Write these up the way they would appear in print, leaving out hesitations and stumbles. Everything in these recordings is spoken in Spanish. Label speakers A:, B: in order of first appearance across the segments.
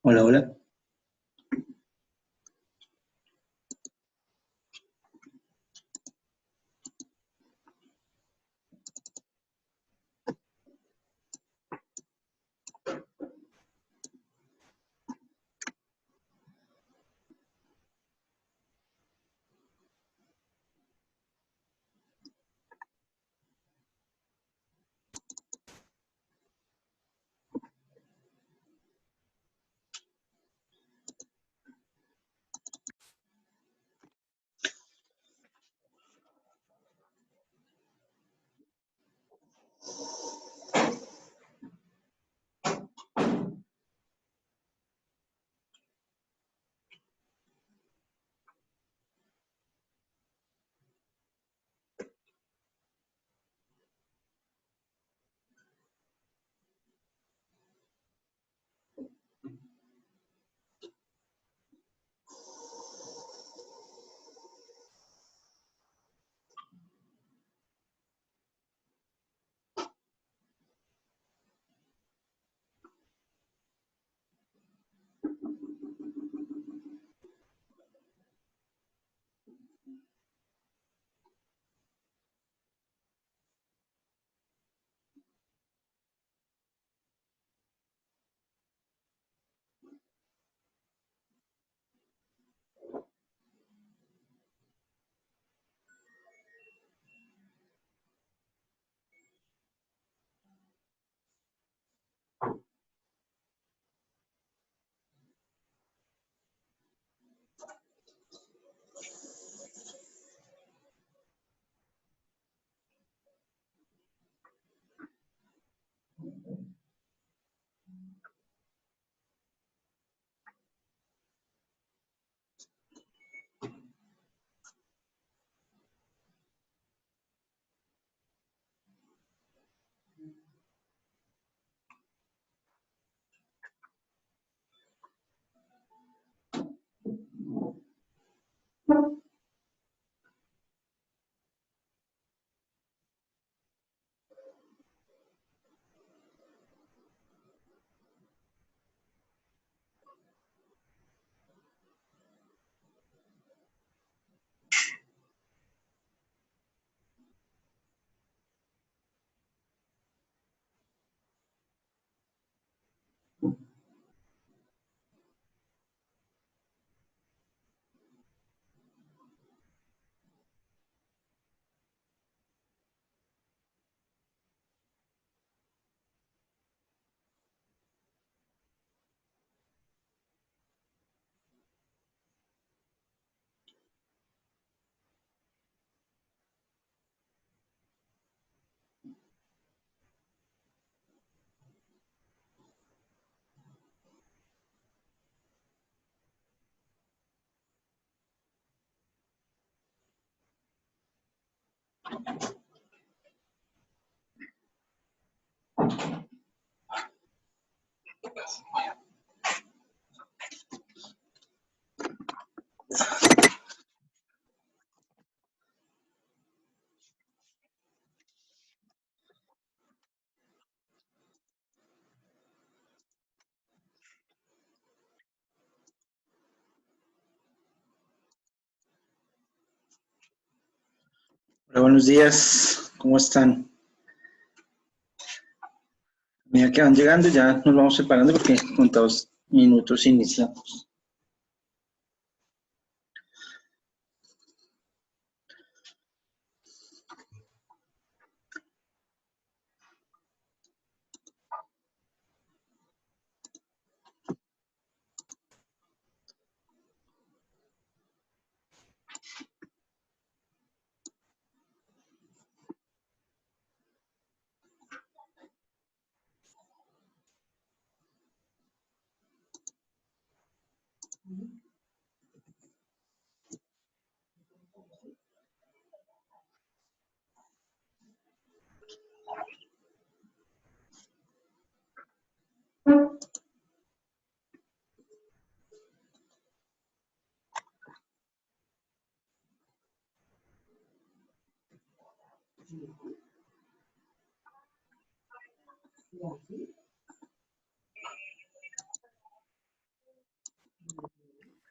A: Hola, hola. Hola, buenos días. ¿Cómo están? Mira que van llegando, ya nos vamos separando porque con 2 minutos iniciamos.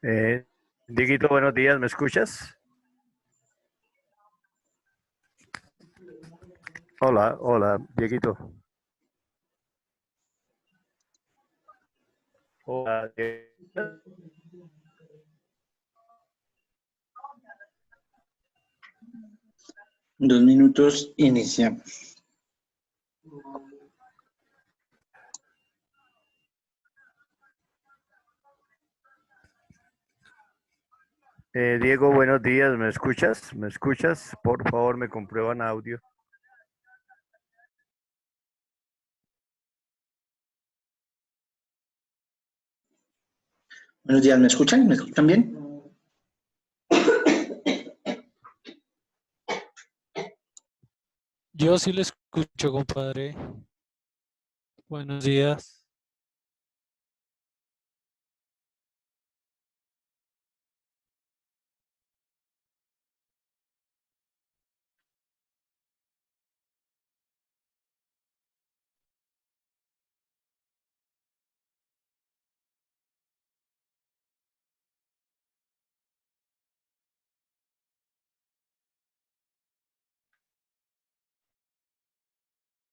B: Eh, Dieguito, buenos días, ¿me escuchas? Hola, hola, Dieguito. Hola, Dieguito.
A: 2 minutos, iniciamos.
B: Diego, buenos días, ¿me escuchas? ¿Me escuchas? Por favor, me comprueban audio.
A: Buenos días, ¿me escuchan? ¿Me escuchan bien?
C: Yo sí le escucho, compadre. Buenos días.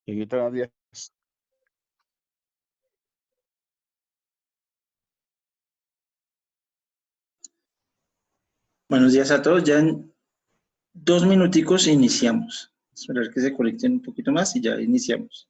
D: Dieguito, buenos días.
A: Buenos días a todos. Ya en 2 minuticos iniciamos. Esperar que se conecten un poquito más y ya iniciamos.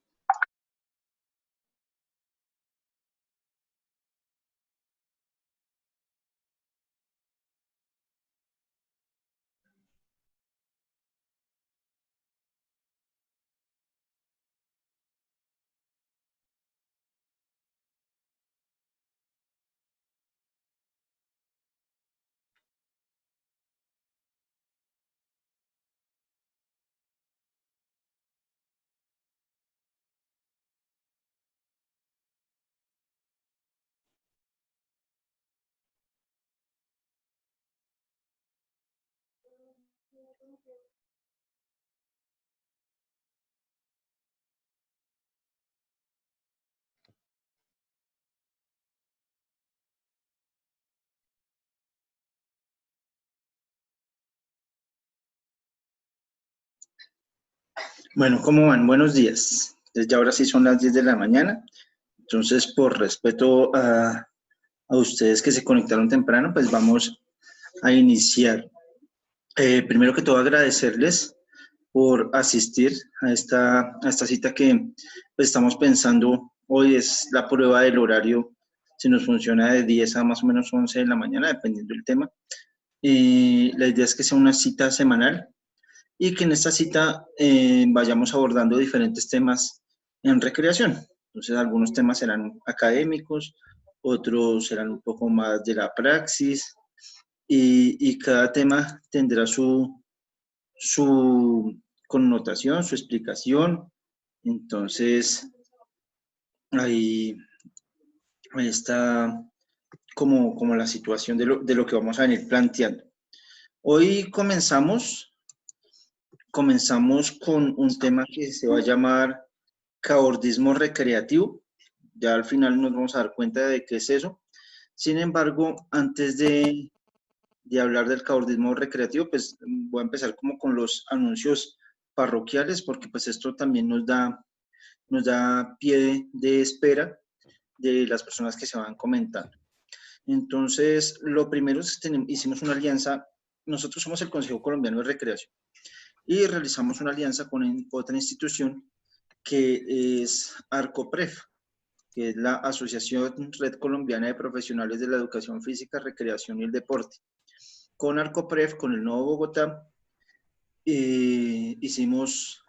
A: Bueno, ¿cómo van? Buenos días. Desde ahora sí son las 10 de la mañana. Entonces, por respeto a ustedes que se conectaron temprano, pues vamos a iniciar. Primero que todo, agradecerles por asistir a esta cita que pues, estamos pensando. Hoy es la prueba del horario, si nos funciona de 10 a más o menos 11 de la mañana, dependiendo del tema. La idea es que sea una cita semanal y que en esta cita vayamos abordando diferentes temas en recreación. Entonces, algunos temas serán académicos, otros serán un poco más de la praxis y cada tema tendrá su connotación, su explicación. Entonces, ahí, ahí está como la situación de lo que vamos a venir planteando. Hoy comenzamos con un tema que se va a llamar cabordismo recreativo. Ya al final nos vamos a dar cuenta de qué es eso. Sin embargo, antes de hablar del cabordismo recreativo, pues voy a empezar como con los anuncios parroquiales, porque pues esto también nos da pie de espera de las personas que se van comentando. Entonces, lo primero es que hicimos una alianza. Nosotros somos el Consejo Colombiano de Recreación y realizamos una alianza con otra institución que es ARCOPREF, que es la Asociación Red Colombiana de Profesionales de la Educación Física, Recreación y el Deporte. Con ARCOPREF, con el Nuevo Bogotá, hicimos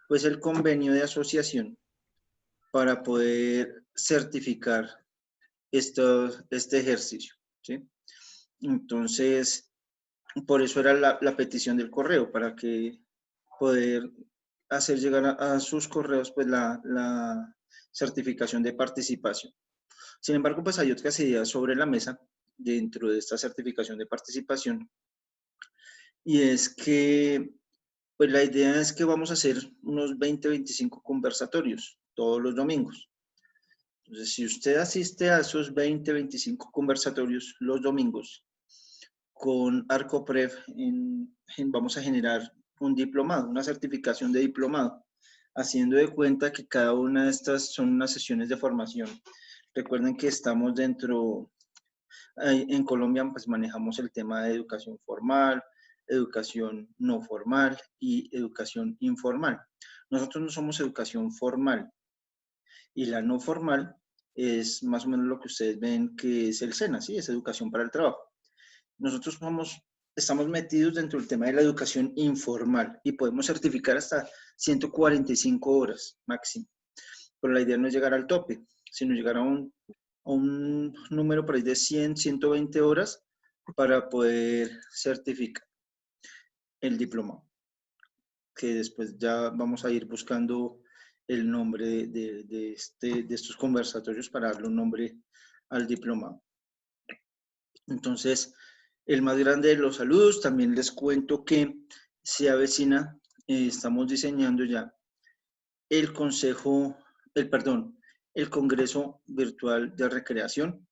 A: pues el convenio de asociación para poder certificar este ejercicio, ¿sí? Entonces, por eso era la petición del correo, para que poder hacer llegar a sus correos pues la certificación de participación. Sin embargo, pues hay otras ideas sobre la mesa dentro de esta certificación de participación, y es que pues la idea es que vamos a hacer unos 20, 25 conversatorios todos los domingos. Entonces, si usted asiste a esos 20, 25 conversatorios los domingos con ArcoPrev, vamos a generar un diplomado, una certificación de diplomado, haciendo de cuenta que cada una de estas son unas sesiones de formación. Recuerden que estamos en Colombia, pues manejamos el tema de educación formal, educación no formal y educación informal. Nosotros no somos educación formal, y la no formal es más o menos lo que ustedes ven que es el SENA, ¿sí? Es educación para el trabajo. Nosotros estamos metidos dentro del tema de la educación informal y podemos certificar hasta 145 horas máximo. Pero la idea no es llegar al tope, sino llegar a un número por ahí de 100, 120 horas para poder certificar el diplomado, que después ya vamos a ir buscando el nombre de estos conversatorios para darle un nombre al diplomado. Entonces, el más grande de los saludos. También les cuento que se avecina, estamos diseñando ya el Congreso Virtual de Recreación.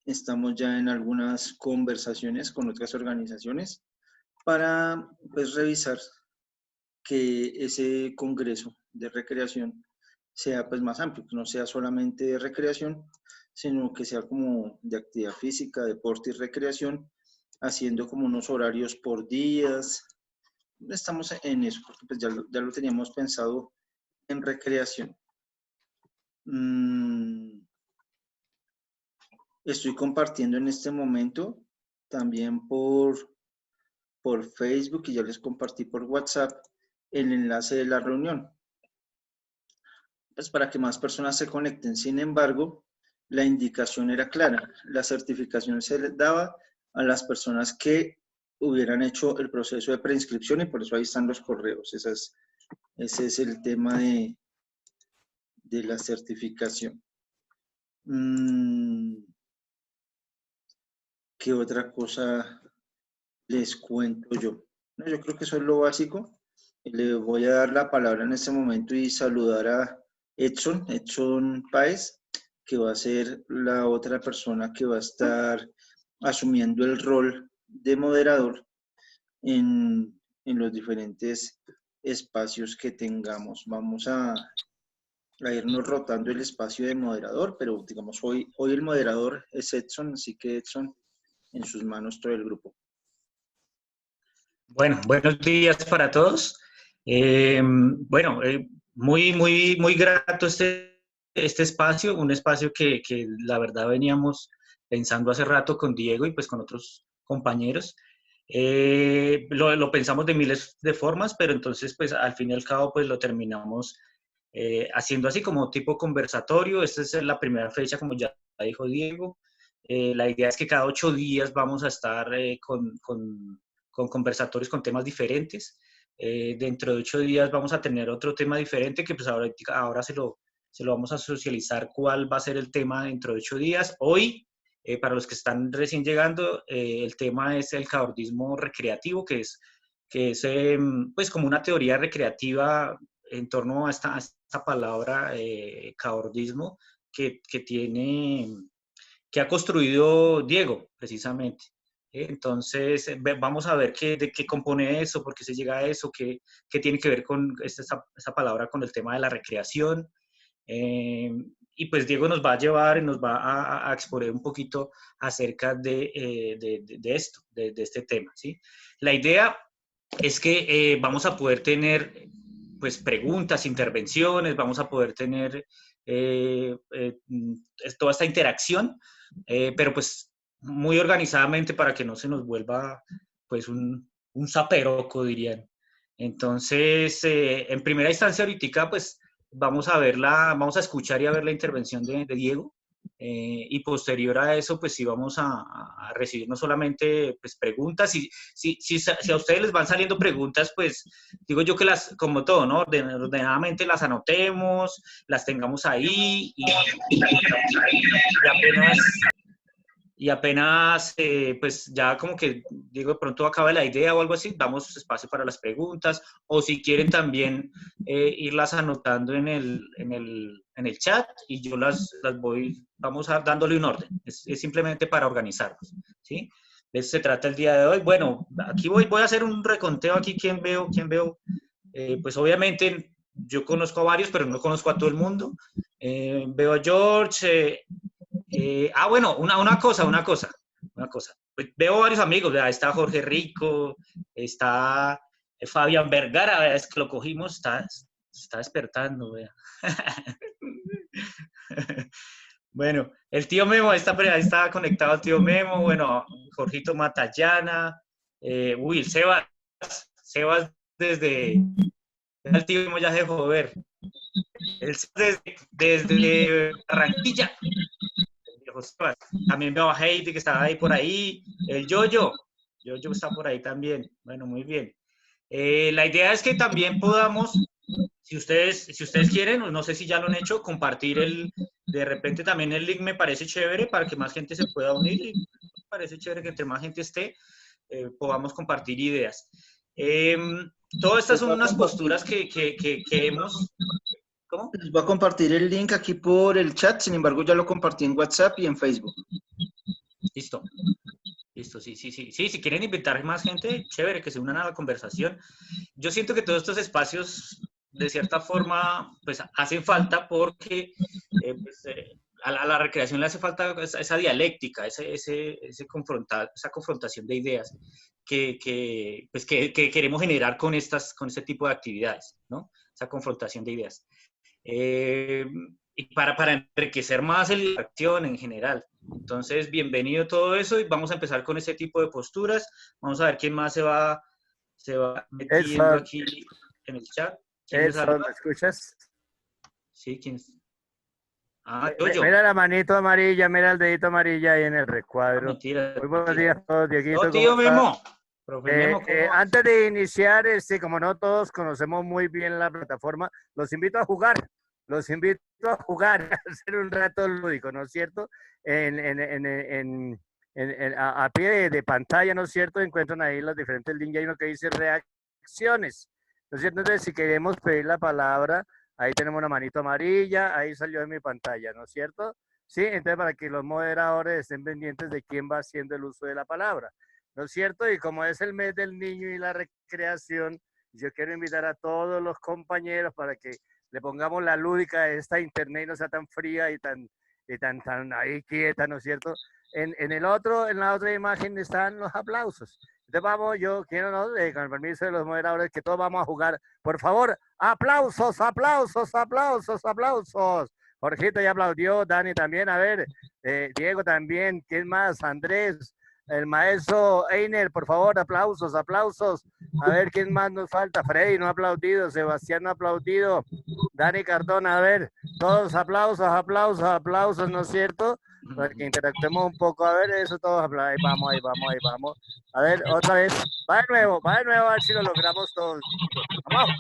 A: Estamos ya en algunas conversaciones con otras organizaciones para pues, revisar que ese Congreso de Recreación sea pues, más amplio, que no sea solamente de recreación, sino que sea como de actividad física, deporte y recreación, haciendo como unos horarios por días. Estamos en eso, porque pues ya lo teníamos pensado en recreación. Estoy compartiendo en este momento también por Facebook, y ya les compartí por WhatsApp el enlace de la reunión, pues para que más personas se conecten. Sin embargo, la indicación era clara. La certificación se les daba a las personas que hubieran hecho el proceso de preinscripción, y por eso ahí están los correos. Ese es el tema de la certificación. ¿Qué otra cosa les cuento yo? No, yo creo que eso es lo básico. Le voy a dar la palabra en este momento y saludar a Edson Páez, que va a ser la otra persona que va a estar asumiendo el rol de moderador en los diferentes espacios que tengamos. Vamos a irnos rotando el espacio de moderador, pero digamos hoy el moderador es Edson, así que Edson, en sus manos todo el grupo.
E: Bueno, buenos días para todos. Muy grato este espacio, un espacio que la verdad veníamos pensando hace rato con Diego y pues con otros compañeros. Lo pensamos de miles de formas, pero entonces pues al fin y al cabo pues lo terminamos haciendo así como tipo conversatorio. Esta es la primera fecha, como ya dijo Diego. La idea es que cada 8 días vamos a estar con conversatorios con temas diferentes. Dentro de 8 días vamos a tener otro tema diferente que pues ahora se lo vamos a socializar cuál va a ser el tema dentro de 8 días. Hoy, para los que están recién llegando, el tema es el caordismo recreativo, que es pues como una teoría recreativa en torno a esta palabra caordismo que ha construido Diego, precisamente. Entonces, vamos a ver de qué compone eso, por qué se llega a eso, qué tiene que ver con esta palabra con el tema de la recreación. Y pues Diego nos va a llevar y nos va a exponer un poquito acerca de esto, de este tema, ¿sí? La idea es que vamos a poder tener pues preguntas, intervenciones, vamos a poder tener toda esta interacción, pero pues muy organizadamente para que no se nos vuelva pues un zaperoco, dirían. Entonces, en primera instancia ahorita pues vamos a escuchar y a ver la intervención de Diego, y posterior a eso pues sí vamos a recibir no solamente pues preguntas, y si a ustedes les van saliendo preguntas, pues digo yo que como todo, ¿no? Ordenadamente las anotemos, las tengamos ahí y apenas y apenas, pues ya como que digo, de pronto acabe la idea o algo así, damos espacio para las preguntas, o si quieren también irlas anotando en el chat y yo las voy, vamos dándole un orden. Es simplemente para organizarnos, ¿sí? De eso se trata el día de hoy. Bueno, aquí voy a hacer un reconteo aquí, quién veo. Pues obviamente yo conozco a varios, pero no conozco a todo el mundo. Veo a George, bueno, una cosa. Pues veo varios amigos, ¿verdad? Está Jorge Rico, está Fabián Vergara, es que lo cogimos, está despertando, vea. Bueno, el tío Memo, ahí está conectado el tío Memo, bueno, Jorgito Matallana, el Sebas desde el tío Memo ya se dejó ver. Desde Barranquilla. También veo a Heidi que está ahí por ahí. El Yoyo está por ahí también. Bueno, muy bien. La idea es que también podamos, si ustedes quieren, o no sé si ya lo han hecho, compartir de repente también el link me parece chévere para que más gente se pueda unir y me parece chévere que entre más gente esté, podamos compartir ideas. Todas estas son unas posturas que hemos... ¿Cómo?
A: Les voy a compartir el link aquí por el chat, sin embargo ya lo compartí en WhatsApp y en Facebook.
E: Listo, sí. Si quieren invitar más gente, chévere, que se unan a la conversación. Yo siento que todos estos espacios, de cierta forma, pues hacen falta porque a la recreación le hace falta esa dialéctica, esa confrontación de ideas que queremos generar con este tipo de actividades, ¿no? Esa confrontación de ideas. Y para enriquecer más la acción en general. Entonces, bienvenido todo eso y vamos a empezar con ese tipo de posturas. Vamos a ver quién más se va metiendo aquí en el chat.
B: Edson, ¿me escuchas?
E: Sí, ¿quién es?
B: Mira la manito amarilla, mira el dedito amarilla ahí en el recuadro.
E: Mentira,
B: muy buenos días a todos, Dieguito.
E: Tío Memo.
B: Antes de iniciar, como no todos conocemos muy bien la plataforma, los invito a jugar, a hacer un rato lúdico, ¿no es cierto? A pie de pantalla, ¿no es cierto? Encuentran ahí los diferentes links, hay uno que dice reacciones, ¿no es cierto? Entonces, si queremos pedir la palabra, ahí tenemos una manito amarilla, ahí salió en mi pantalla, ¿no es cierto? Sí, entonces para que los moderadores estén pendientes de quién va haciendo el uso de la palabra, ¿no es cierto? Y como es el mes del niño y la recreación, yo quiero invitar a todos los compañeros para que le pongamos la lúdica a esta internet y no sea tan fría y tan ahí quieta, ¿no es cierto? En la otra imagen están los aplausos. Entonces yo quiero, ¿no? Con el permiso de los moderadores, que todos vamos a jugar. Por favor, aplausos. Jorgito ya aplaudió, Dani también, a ver, Diego también, ¿quién más? Andrés, el maestro Einer, por favor, aplausos. A ver, ¿quién más nos falta? Freddy no ha aplaudido, Sebastián no ha aplaudido, Dani Cardona, a ver, todos aplausos, ¿no es cierto? Para que interactuemos un poco, a ver, eso todos ahí vamos. A ver, otra vez, va de nuevo, a ver si lo logramos todos. Vamos a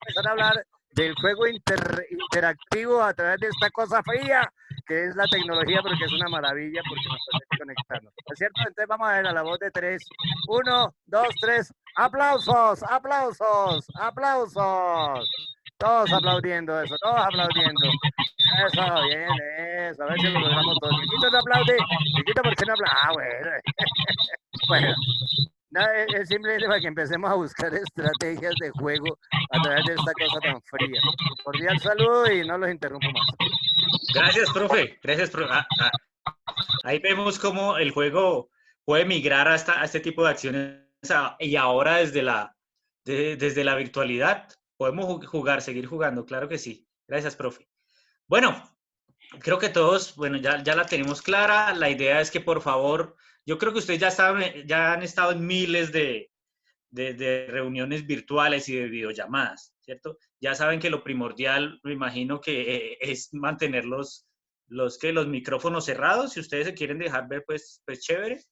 B: empezar a hablar del juego interactivo a través de esta cosa fría que es la tecnología, porque es una maravilla, porque nos permite conectarnos, ¿no es cierto? Entonces vamos a ver a la voz de 3, 1, 2, 3, aplausos, todos aplaudiendo eso, eso, bien, eso, a ver si lo logramos todos. Chiquito no aplaude, Chiquito, ¿por qué no aplaude? Bueno, es simplemente para que empecemos a buscar estrategias de juego a través de esta cosa tan fría. Cordial saludo y no los interrumpo más.
E: Gracias, profe. Ahí vemos cómo el juego puede migrar a este tipo de acciones y ahora desde la virtualidad podemos seguir jugando, claro que sí. Gracias, profe. Bueno, creo que todos, ya la tenemos clara. La idea es que, por favor, yo creo que ustedes ya han estado en miles de reuniones virtuales y de videollamadas, ¿cierto? Ya saben que lo primordial, me imagino que es mantener los micrófonos cerrados. Si ustedes se quieren dejar ver, pues chévere.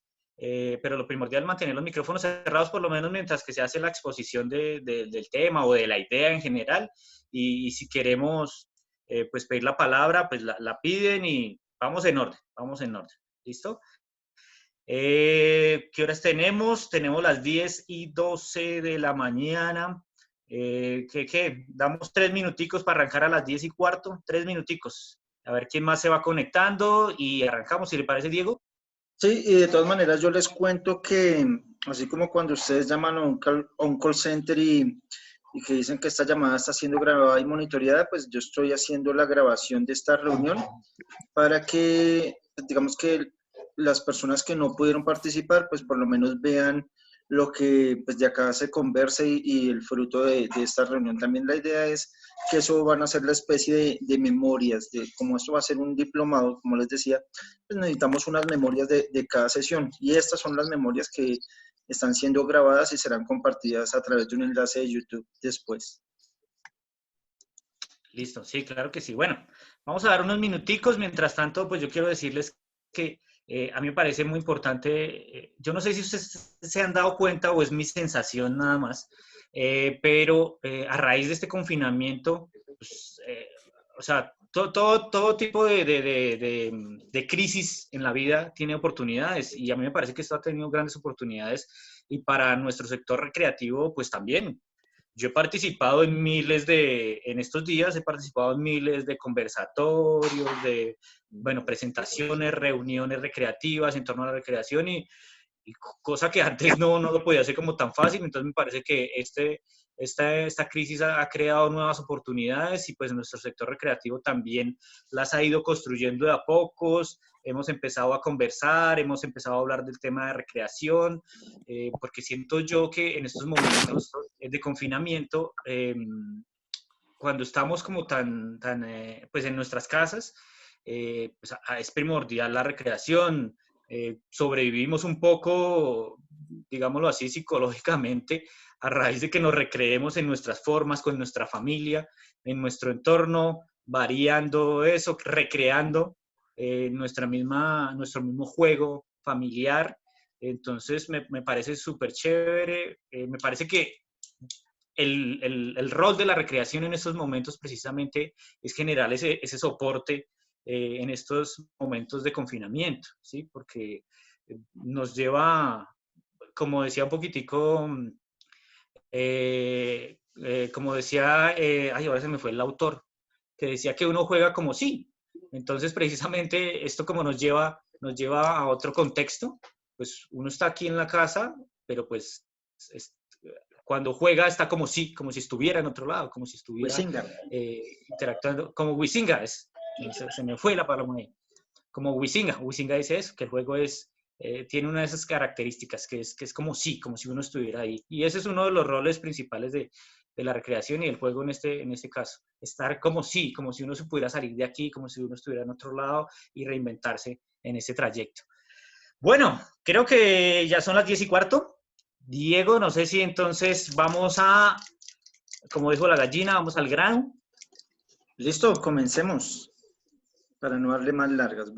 E: Pero lo primordial es mantener los micrófonos cerrados, por lo menos mientras que se hace la exposición del tema o de la idea en general. Y si queremos pues pedir la palabra, pues la piden y vamos en orden. ¿Listo? ¿Qué horas tenemos? Tenemos las 10:12 de la mañana. ¿Qué? Damos 3 minuticos para arrancar a las 10:15. 3 minuticos. A ver quién más se va conectando y arrancamos, si le parece, Diego.
A: Sí, y de todas maneras yo les cuento que, así como cuando ustedes llaman a un call center y que dicen que esta llamada está siendo grabada y monitoreada, pues yo estoy haciendo la grabación de esta reunión para que, digamos que las personas que no pudieron participar, pues por lo menos vean lo que pues de acá se conversa y el fruto de esta reunión. También la idea es que eso van a ser la especie de memorias, de como esto va a ser un diplomado, como les decía, pues necesitamos unas memorias de cada sesión y estas son las memorias que están siendo grabadas y serán compartidas a través de un enlace de YouTube después.
E: Listo, sí, claro que sí. Bueno, vamos a dar unos minuticos. Mientras tanto, pues yo quiero decirles que a mí me parece muy importante, yo no sé si ustedes se han dado cuenta o es mi sensación nada más, pero a raíz de este confinamiento, pues, o sea, todo tipo de crisis en la vida tiene oportunidades y a mí me parece que esto ha tenido grandes oportunidades y para nuestro sector recreativo, pues también. Yo he participado en estos días he participado en miles de conversatorios, bueno, presentaciones, reuniones recreativas en torno a la recreación y cosa que antes no lo podía hacer como tan fácil. Entonces me parece que esta crisis ha creado nuevas oportunidades y pues nuestro sector recreativo también las ha ido construyendo de a pocos. Hemos empezado a conversar, hemos empezado a hablar del tema de recreación, porque siento yo que en estos momentos de confinamiento, cuando estamos como pues en nuestras casas, pues es primordial la recreación. Sobrevivimos un poco, digámoslo así, psicológicamente, a raíz de que nos recreemos en nuestras formas, con nuestra familia, en nuestro entorno, variando eso, recreando nuestro mismo juego familiar. Entonces, me parece súper chévere. Me parece que el rol de la recreación en estos momentos precisamente es generar ese soporte en estos momentos de confinamiento, ¿sí? Porque nos lleva, como decía un poquitico, como decía, ahora se me fue el autor, que decía que uno juega como sí. Entonces, precisamente, esto como nos lleva a otro contexto, pues uno está aquí en la casa, pero pues cuando juega está como si estuviera en otro lado, como si estuviera interactuando, como Wisinga, se me fue la palabra ahí. Como Wisinga dice eso, que el juego tiene una de esas características, que es como si uno estuviera ahí. Y ese es uno de los roles principales de la recreación y el juego en este caso. Estar como si uno se pudiera salir de aquí, como si uno estuviera en otro lado y reinventarse en ese trayecto. Bueno, creo que ya son las 10:15. Diego, no sé si entonces vamos como dijo la gallina, vamos al grano.
A: Listo, comencemos, para no darle más largas.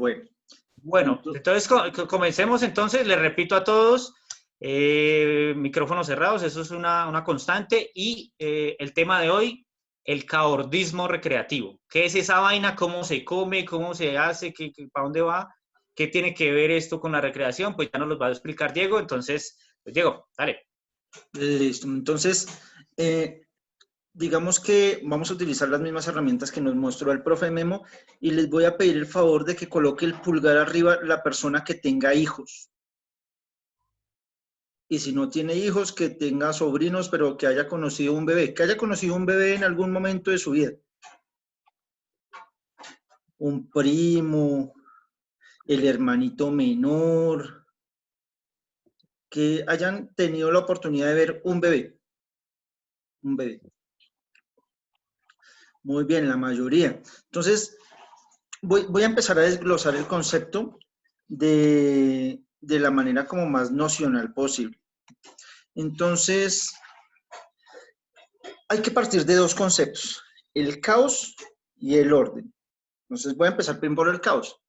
E: Bueno, entonces comencemos entonces, les repito a todos, micrófonos cerrados, eso es una constante, y el tema de hoy, el caordismo recreativo. ¿Qué es esa vaina? ¿Cómo se come? ¿Cómo se hace? ¿Para dónde va? ¿Qué tiene que ver esto con la recreación? Pues ya nos lo va a explicar Diego, entonces, pues Diego, dale.
A: Listo, entonces, digamos que vamos a utilizar las mismas herramientas que nos mostró el profe Memo y les voy a pedir el favor de que coloque el pulgar arriba la persona que tenga hijos. Y si no tiene hijos, que tenga sobrinos, pero que haya conocido un bebé. Que haya conocido un bebé en algún momento de su vida. Un primo, el hermanito menor. Que hayan tenido la oportunidad de ver un bebé. Un bebé. Muy bien, la mayoría. Entonces, voy a empezar a desglosar el concepto de la manera como más nocional posible. Entonces, hay que partir de dos conceptos, el caos y el orden. Entonces, voy a empezar primero por el caos.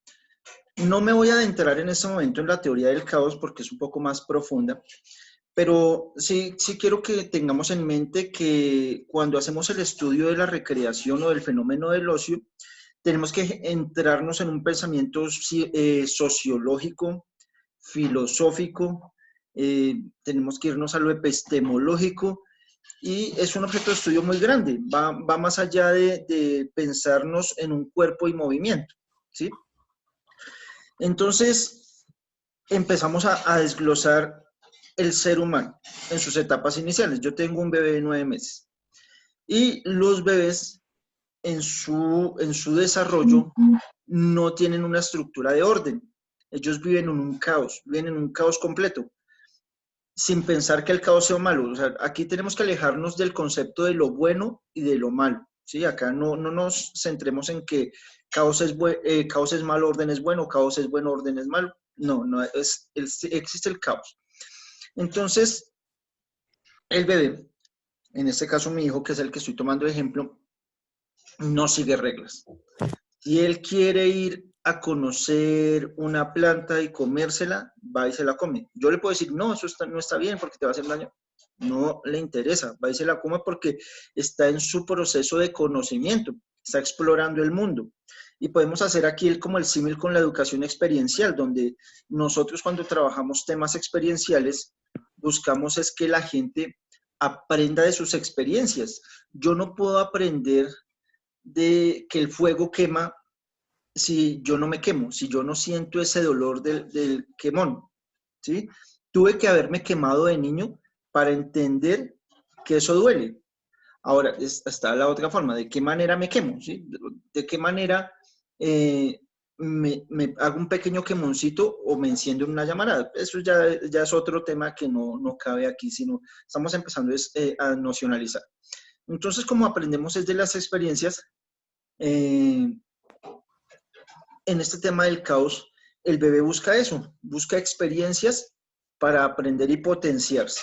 A: No me voy a adentrar en este momento en la teoría del caos porque es un poco más profunda, pero sí quiero que tengamos en mente que cuando hacemos el estudio de la recreación o del fenómeno del ocio, tenemos que entrarnos en un pensamiento sociológico, filosófico, tenemos que irnos a lo epistemológico, y es un objeto de estudio muy grande, va más allá de pensarnos en un cuerpo y movimiento, ¿sí? Entonces, empezamos a desglosar el ser humano en sus etapas iniciales. Yo tengo un bebé de 9 meses, y los bebés en su desarrollo no tienen una estructura de orden. Ellos viven en un caos completo, sin pensar que el caos sea malo. O sea, aquí tenemos que alejarnos del concepto de lo bueno y de lo malo, ¿sí? Acá no nos centremos en que caos es malo, orden es bueno, caos es bueno, orden es malo. No, existe el caos. Entonces, el bebé, en este caso mi hijo, que es el que estoy tomando de ejemplo, no sigue reglas. Si él quiere ir a conocer una planta y comérsela, va y se la come. Yo le puedo decir, no, eso no está bien porque te va a hacer daño. No le interesa, va y se la come porque está en su proceso de conocimiento, está explorando el mundo. Y podemos hacer aquí como el símil con la educación experiencial, donde nosotros cuando trabajamos temas experienciales, buscamos es que la gente aprenda de sus experiencias. Yo no puedo aprender de que el fuego quema si yo no me quemo, si yo no siento ese dolor del quemón, ¿sí? Tuve que haberme quemado de niño para entender que eso duele. Ahora, está la otra forma, ¿de qué manera me quemo? ¿Sí? ¿De qué manera me hago un pequeño quemoncito o me enciendo en una llamarada? Eso ya es otro tema que no cabe aquí, sino estamos empezando a nocionalizar. Entonces, como aprendemos es de las experiencias, en este tema del caos, el bebé busca eso, busca experiencias para aprender y potenciarse.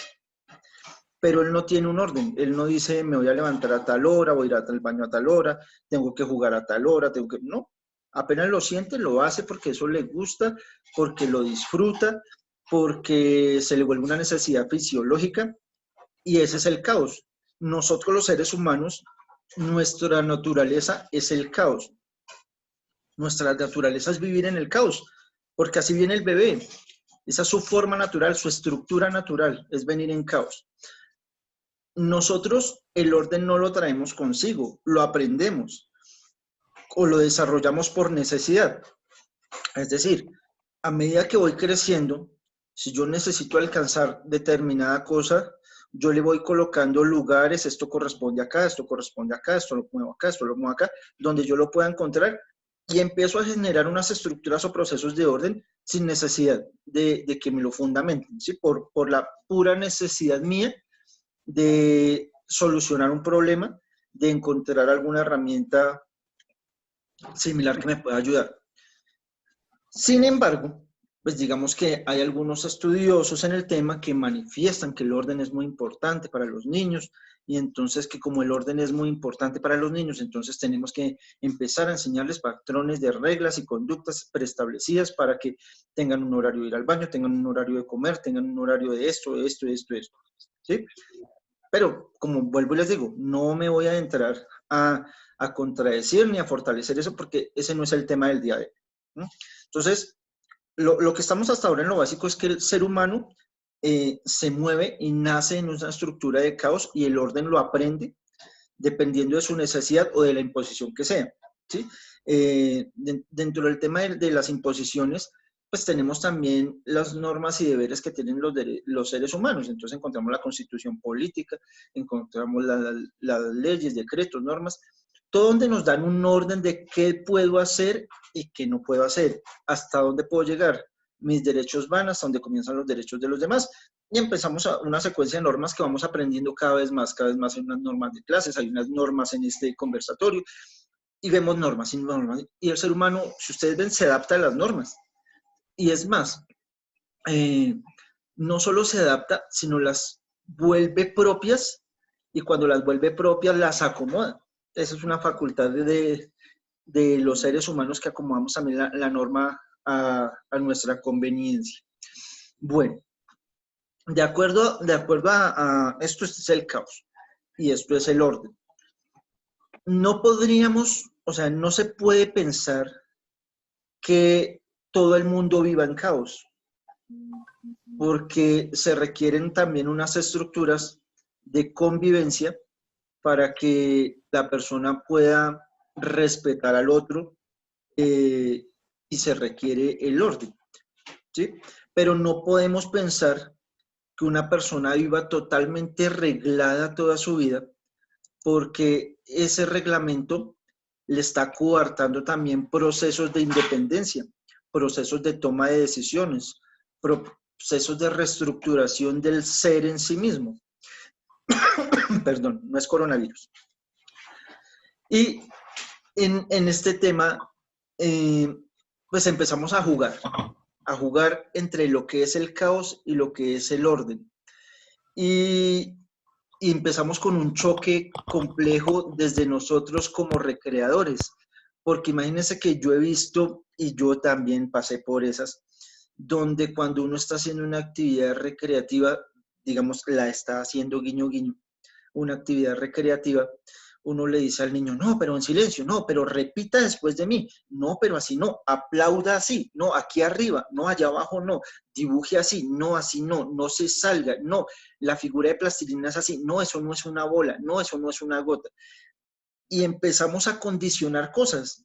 A: Pero él no tiene un orden, él no dice me voy a levantar a tal hora, voy a ir al baño a tal hora, tengo que jugar a tal hora, no, apenas lo siente, lo hace porque eso le gusta, porque lo disfruta, porque se le vuelve una necesidad fisiológica, y ese es el caos. Nosotros los seres humanos, nuestra naturaleza es el caos. Nuestra naturaleza es vivir en el caos, porque así viene el bebé. Esa es su forma natural, su estructura natural, es venir en caos. Nosotros el orden no lo traemos consigo, lo aprendemos o lo desarrollamos por necesidad. Es decir, a medida que voy creciendo, si yo necesito alcanzar determinada cosa, yo le voy colocando lugares, esto corresponde acá, esto corresponde acá, esto lo muevo acá, esto lo muevo acá, donde yo lo pueda encontrar, y empiezo a generar unas estructuras o procesos de orden sin necesidad de que me lo fundamenten, ¿sí? Por la pura necesidad mía de solucionar un problema, de encontrar alguna herramienta similar que me pueda ayudar. Sin embargo, pues digamos que hay algunos estudiosos en el tema que manifiestan que el orden es muy importante para los niños, y entonces que como el orden es muy importante para los niños, entonces tenemos que empezar a enseñarles patrones de reglas y conductas preestablecidas para que tengan un horario de ir al baño, tengan un horario de comer, tengan un horario de esto, ¿sí? Pero, como vuelvo y les digo, no me voy a entrar a contradecir ni a fortalecer eso, porque ese no es el tema del día de hoy, ¿no? Entonces, lo que estamos hasta ahora en lo básico es que el ser humano se mueve y nace en una estructura de caos, y el orden lo aprende dependiendo de su necesidad o de la imposición que sea, ¿sí? Dentro del tema de las imposiciones, pues tenemos también las normas y deberes que tienen los seres humanos. Entonces encontramos la constitución política, encontramos las leyes, decretos, normas, todo donde nos dan un orden de qué puedo hacer y qué no puedo hacer, hasta dónde puedo llegar. Mis derechos van hasta donde comienzan los derechos de los demás. Y empezamos a una secuencia de normas que vamos aprendiendo cada vez más hay unas normas de clases, hay unas normas en este conversatorio, y vemos normas y normas. Y el ser humano, si ustedes ven, se adapta a las normas. Y es más, no solo se adapta, sino las vuelve propias, y cuando las vuelve propias, las acomoda. Esa es una facultad de los seres humanos, que acomodamos también la norma a nuestra conveniencia. Bueno, de acuerdo a esto, este es el caos y esto es el orden. No podríamos, o sea, no se puede pensar que todo el mundo viva en caos. porque se requieren también unas estructuras de convivencia para que la persona pueda respetar al otro, y se requiere el orden, ¿sí? Pero no podemos pensar que una persona viva totalmente reglada toda su vida, porque ese reglamento le está coartando también procesos de independencia, procesos de toma de decisiones, procesos de reestructuración del ser en sí mismo. Perdón, no es coronavirus. Y en este tema, pues empezamos a jugar entre lo que es el caos y lo que es el orden. Y empezamos con un choque complejo desde nosotros como recreadores, porque imagínense que yo he visto, y yo también pasé por esas, donde cuando uno está haciendo una actividad recreativa, digamos, la está haciendo guiño guiño, una actividad recreativa, uno le dice al niño, no, pero en silencio, no, pero repita después de mí, no, pero así no, aplauda así, no, aquí arriba, no, allá abajo no, dibuje así, no, así no, no se salga, no, la figura de plastilina es así, no, eso no es una bola, no, eso no es una gota. Y empezamos a condicionar cosas.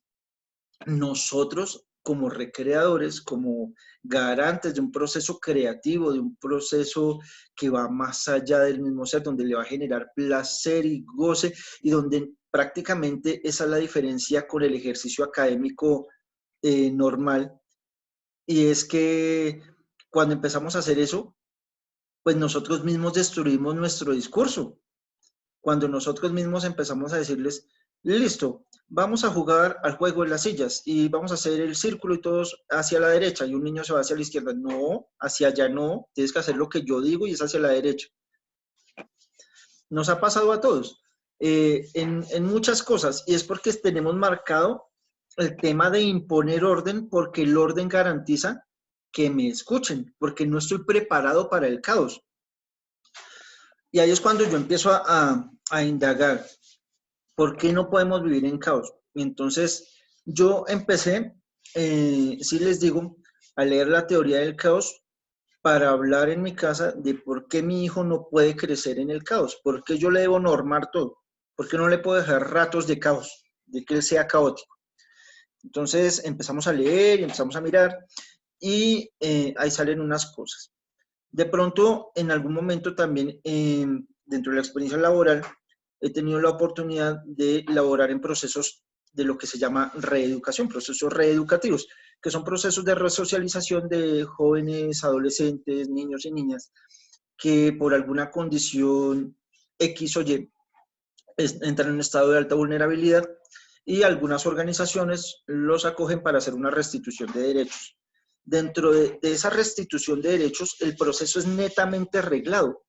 A: Nosotros como recreadores, como garantes de un proceso creativo, de un proceso que va más allá del mismo ser, donde le va a generar placer y goce, y donde prácticamente esa es la diferencia con el ejercicio académico normal, y es que cuando empezamos a hacer eso, pues nosotros mismos destruimos nuestro discurso. Cuando nosotros mismos empezamos a decirles, listo, vamos a jugar al juego de las sillas y vamos a hacer el círculo y todos hacia la derecha y un niño se va hacia la izquierda. No, hacia allá no, tienes que hacer lo que yo digo y es hacia la derecha. Nos ha pasado a todos en muchas cosas, y es porque tenemos marcado el tema de imponer orden, porque el orden garantiza que me escuchen, porque no estoy preparado para el caos. Y ahí es cuando yo empiezo a indagar, ¿por qué no podemos vivir en caos? Y entonces yo empecé, sí les digo, a leer la teoría del caos para hablar en mi casa de por qué mi hijo no puede crecer en el caos, por qué yo le debo normar todo, por qué no le puedo dejar ratos de caos, de que él sea caótico. Entonces empezamos a leer y empezamos a mirar, y ahí salen unas cosas. De pronto, en algún momento también, dentro de la experiencia laboral, he tenido la oportunidad de laborar en procesos de lo que se llama reeducación, procesos reeducativos, que son procesos de resocialización de jóvenes, adolescentes, niños y niñas, que por alguna condición X o Y entran en un estado de alta vulnerabilidad, y algunas organizaciones los acogen para hacer una restitución de derechos. Dentro de esa restitución de derechos, el proceso es netamente reglado,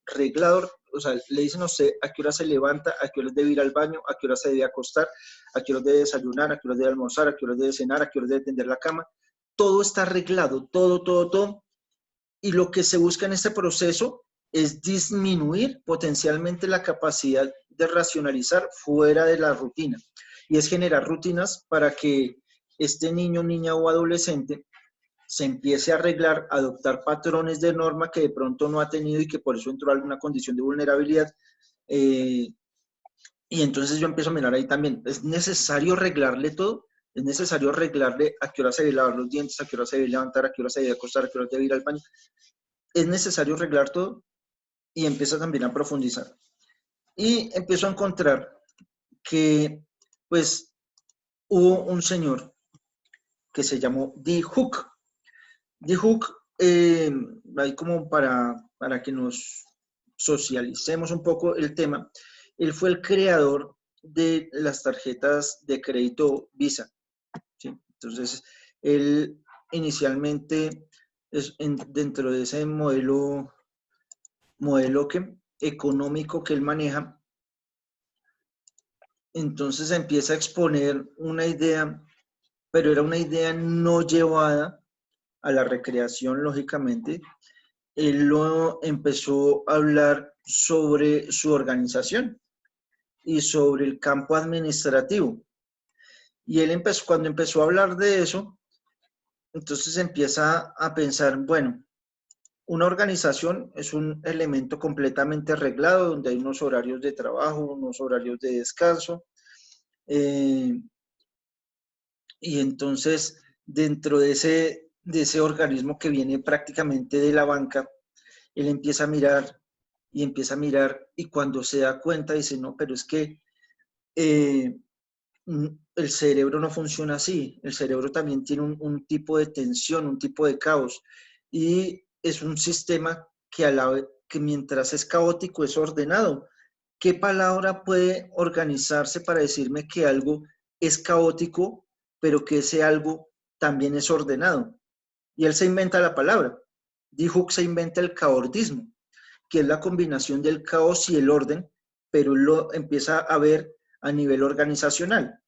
A: o sea, le dicen a usted a qué hora se levanta, a qué hora debe ir al baño, a qué hora se debe acostar, a qué hora debe desayunar, a qué hora debe almorzar, a qué hora debe cenar, a qué hora debe tender la cama. Todo está arreglado, todo. Y lo que se busca en este proceso es disminuir potencialmente la capacidad de racionalizar fuera de la rutina. Y es generar rutinas para que este niño, niña o adolescente se empiece a arreglar, a adoptar patrones de norma que de pronto no ha tenido y que por eso entró a alguna condición de vulnerabilidad. Y entonces yo empiezo a mirar ahí también, ¿es necesario arreglarle todo? ¿Es necesario arreglarle a qué hora se debe lavar los dientes, a qué hora se debe levantar, a qué hora se debe acostar, a qué hora debe ir al baño? ¿Es necesario arreglar todo? Y empiezo también a profundizar. Y empiezo a encontrar que, pues, hubo un señor que se llamó D. Hook. D. Hook, ahí como para que nos socialicemos un poco el tema, él fue el creador de las tarjetas de crédito Visa, ¿sí? Entonces, él inicialmente, dentro de ese modelo económico que él maneja, entonces empieza a exponer una idea, pero era una idea no llevada a la recreación, lógicamente. Él lo empezó a hablar sobre su organización y sobre el campo administrativo. Y él cuando empezó a hablar de eso, entonces empieza a pensar, bueno, una organización es un elemento completamente reglado, donde hay unos horarios de trabajo, unos horarios de descanso, y entonces dentro de ese organismo que viene prácticamente de la banca, él empieza a mirar y empieza a mirar, y cuando se da cuenta dice, no, pero es que el cerebro no funciona así, el cerebro también tiene un tipo de tensión, un tipo de caos, y es un sistema que mientras es caótico es ordenado. ¿Qué palabra puede organizarse para decirme que algo es caótico, pero que ese algo también es ordenado? Y él se inventa la palabra. Dijo que se inventa el caordismo, que es la combinación del caos y el orden, pero él lo empieza a ver a nivel organizacional.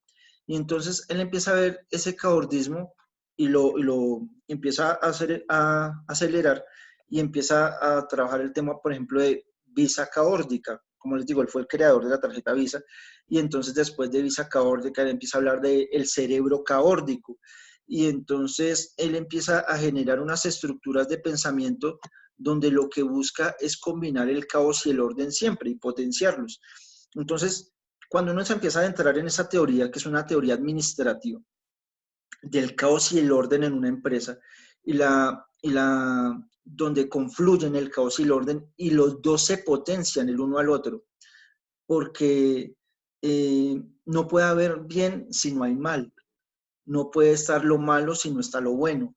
A: Y entonces él empieza a ver ese caordismo y lo empieza a acelerar y empieza a trabajar el tema, por ejemplo, de visa caórdica. Como les digo, él fue el creador de la tarjeta Visa, y entonces después de visa caórdica él empieza a hablar del cerebro caórdico, y entonces él empieza a generar unas estructuras de pensamiento donde lo que busca es combinar el caos y el orden siempre y potenciarlos. Entonces, cuando uno se empieza a entrar en esa teoría, que es una teoría administrativa, del caos y el orden en una empresa, donde confluyen el caos y el orden, y los dos se potencian el uno al otro, porque no puede haber bien si no hay mal, no puede estar lo malo si no está lo bueno,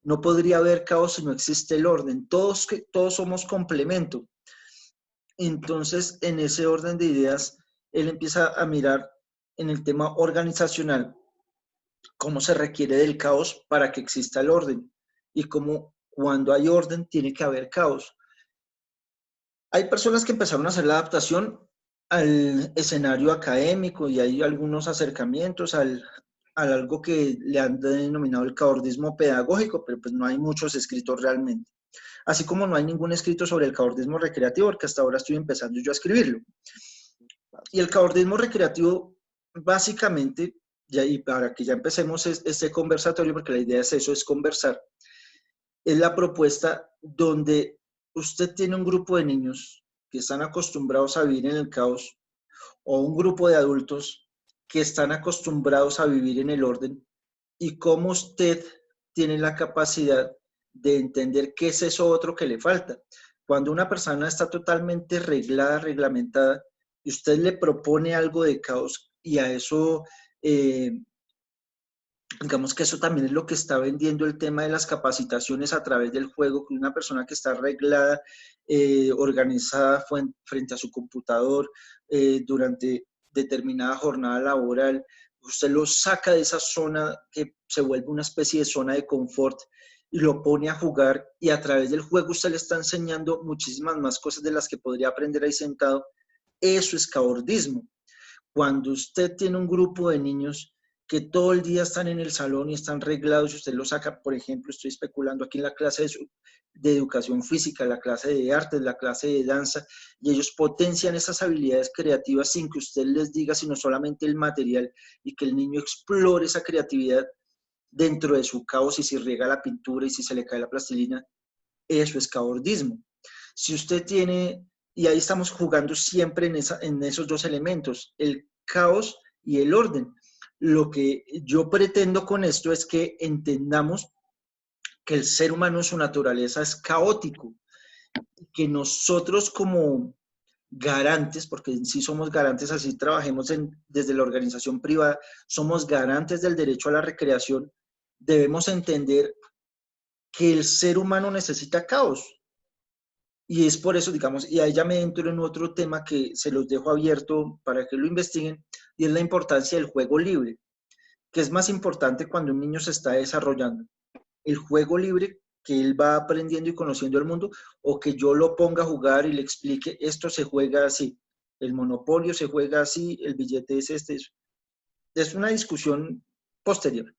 A: no podría haber caos si no existe el orden, todos somos complemento. Entonces, en ese orden de ideas, él empieza a mirar en el tema organizacional cómo se requiere del caos para que exista el orden, y cómo cuando hay orden tiene que haber caos. Hay personas que empezaron a hacer la adaptación al escenario académico, y hay algunos acercamientos a algo que le han denominado el caordismo pedagógico, pero pues no hay muchos escritos realmente. Así como no hay ningún escrito sobre el caordismo recreativo, porque hasta ahora estoy empezando yo a escribirlo. Y el caordismo recreativo, básicamente, y para que ya empecemos este conversatorio, porque la idea es eso, es conversar, es la propuesta donde usted tiene un grupo de niños que están acostumbrados a vivir en el caos, o un grupo de adultos que están acostumbrados a vivir en el orden, y cómo usted tiene la capacidad de entender qué es eso otro que le falta. Cuando una persona está totalmente reglada, reglamentada, y usted le propone algo de caos, y a eso, digamos que eso también es lo que está vendiendo el tema de las capacitaciones a través del juego, que una persona que está arreglada, organizada frente a su computador durante determinada jornada laboral, usted lo saca de esa zona que se vuelve una especie de zona de confort y lo pone a jugar, y a través del juego usted le está enseñando muchísimas más cosas de las que podría aprender ahí sentado. Eso es caordismo. Cuando usted tiene un grupo de niños que todo el día están en el salón y están reglados, y usted los saca, por ejemplo, estoy especulando aquí en la clase de educación física, la clase de artes, la clase de danza, y ellos potencian esas habilidades creativas sin que usted les diga, sino solamente el material, y que el niño explore esa creatividad dentro de su caos, y si riega la pintura y si se le cae la plastilina, eso es caordismo. Si usted tiene, y ahí estamos jugando siempre en esos dos elementos, el caos y el orden. Lo que yo pretendo con esto es que entendamos que el ser humano en su naturaleza es caótico, que nosotros como garantes, porque en sí somos garantes, así trabajemos desde la organización privada, somos garantes del derecho a la recreación, debemos entender que el ser humano necesita caos. Y es por eso, digamos, y ahí ya me entro en otro tema que se los dejo abierto para que lo investiguen, y es la importancia del juego libre. ¿Qué es más importante cuando un niño se está desarrollando? ¿El juego libre, que él va aprendiendo y conociendo el mundo, o que yo lo ponga a jugar y le explique, esto se juega así, el monopolio se juega así, el billete es este? Es una discusión posterior,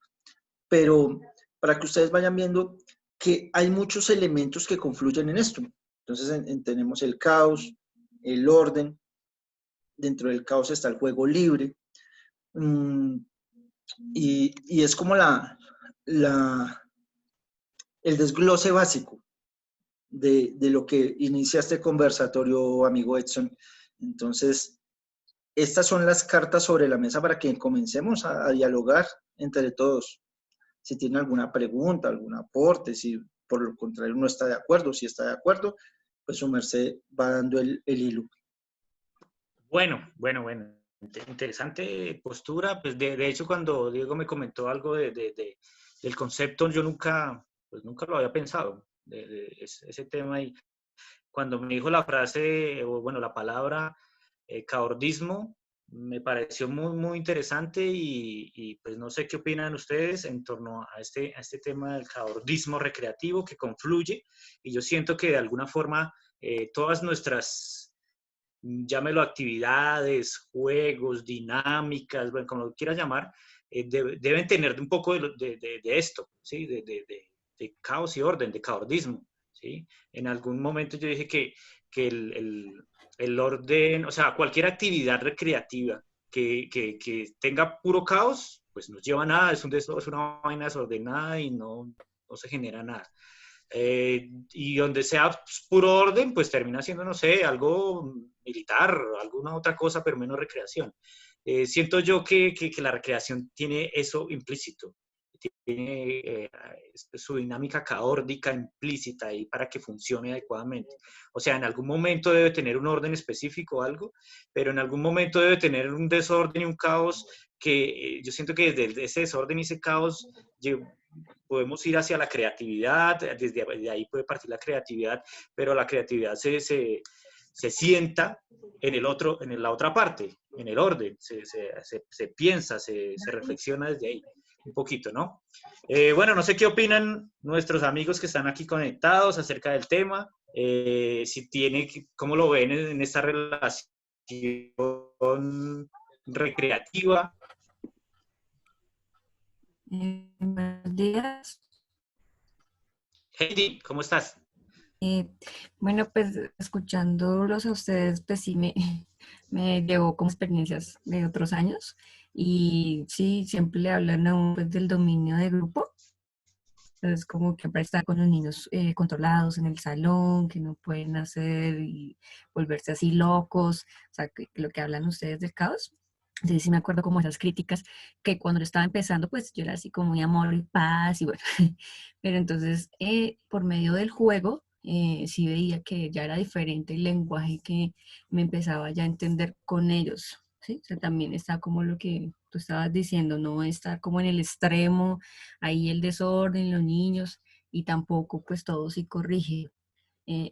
A: pero para que ustedes vayan viendo que hay muchos elementos que confluyen en esto. Entonces tenemos el caos, el orden, dentro del caos está el juego libre, y es como el desglose básico. de lo que inicia este conversatorio, amigo Edson. Entonces, estas son las cartas sobre la mesa para que comencemos a dialogar entre todos. Si tiene alguna pregunta, algún aporte, si por lo contrario no está de acuerdo, si está de acuerdo, pues su merced va dando el hilo.
E: Bueno. Interesante postura. Pues de hecho, cuando Diego me comentó algo del concepto, yo nunca lo había pensado, ese tema. Y cuando me dijo la frase, o bueno, la palabra caordismo, me pareció muy interesante y pues no sé qué opinan ustedes en torno a este tema del caordismo recreativo que confluye, y yo siento que de alguna forma todas nuestras, llámelo actividades, juegos, dinámicas, bueno, como lo quieras llamar, deben tener un poco de esto, ¿sí? De caos y orden, de caordismo, ¿sí? En algún momento yo dije que el orden, o sea, cualquier actividad recreativa que tenga puro caos, pues no lleva a nada, es una vaina desordenada y no se genera nada. Y donde sea puro orden, pues termina siendo, no sé, algo militar, alguna otra cosa, pero menos recreación. Siento yo que la recreación tiene eso implícito, tiene su dinámica caórdica implícita ahí para que funcione adecuadamente. O sea, en algún momento debe tener un orden específico o algo, pero en algún momento debe tener un desorden y un caos que yo siento que desde ese desorden y ese caos podemos ir hacia la creatividad, desde ahí puede partir la creatividad, pero la creatividad se sienta en la otra parte, en el orden, se piensa, se reflexiona desde ahí un poquito, ¿no? Bueno, no sé qué opinan nuestros amigos que están aquí conectados acerca del tema, cómo lo ven en esta relación recreativa.
F: Buenos días.
E: Heidi, ¿cómo estás?
F: Bueno, pues escuchándolos a ustedes, pues sí me llevó como experiencias de otros años, y sí, siempre le hablan a uno pues, del dominio de grupo. Entonces, como que para estar con los niños controlados en el salón, que no pueden hacer y volverse así locos, o sea, que lo que hablan ustedes del caos. Entonces sí me acuerdo como esas críticas que cuando lo estaba empezando, pues yo era así como muy amor y paz y bueno, pero entonces por medio del juego sí veía que ya era diferente el lenguaje que me empezaba ya a entender con ellos, ¿sí? O sea, también está como lo que tú estabas diciendo, no estar como en el extremo, ahí el desorden, los niños, y tampoco pues todo psicorrígido.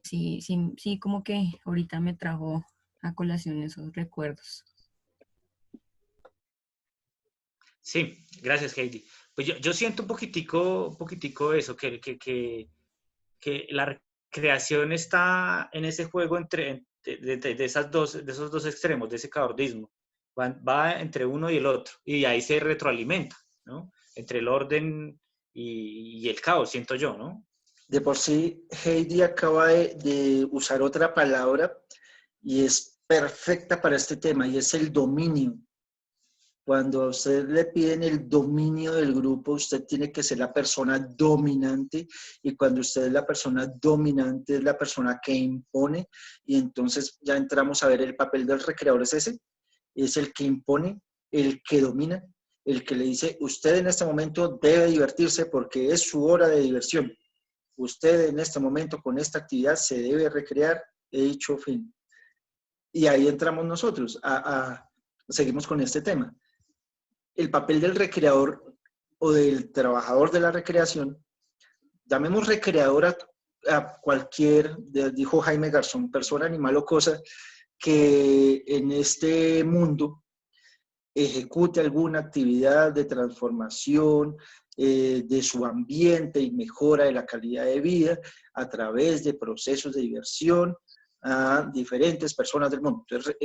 F: Sí, como que ahorita me trajo a colación esos recuerdos.
E: Sí, gracias, Heidi. Pues yo siento un poquitico eso, que la recreación está en ese juego de esos dos extremos, de ese caordismo. Va entre uno y el otro, y ahí se retroalimenta, ¿no? Entre el orden y el caos, siento yo, ¿no?
A: De por sí, Heidi acaba de usar otra palabra y es perfecta para este tema, y es el dominio. Cuando a usted le piden el dominio del grupo, usted tiene que ser la persona dominante, y cuando usted es la persona dominante, es la persona que impone, y entonces ya entramos a ver el papel del recreador es ese, es el que impone, el que domina, el que le dice, usted en este momento debe divertirse porque es su hora de diversión. Usted en este momento con esta actividad se debe recrear, he dicho fin. Y ahí entramos nosotros, seguimos con este tema. El papel del recreador o del trabajador de la recreación, llamemos recreador a cualquier, dijo Jaime Garzón, persona, animal o cosa que en este mundo ejecute alguna actividad de transformación de su ambiente y mejora de la calidad de vida a través de procesos de diversión a diferentes personas del mundo. Entonces,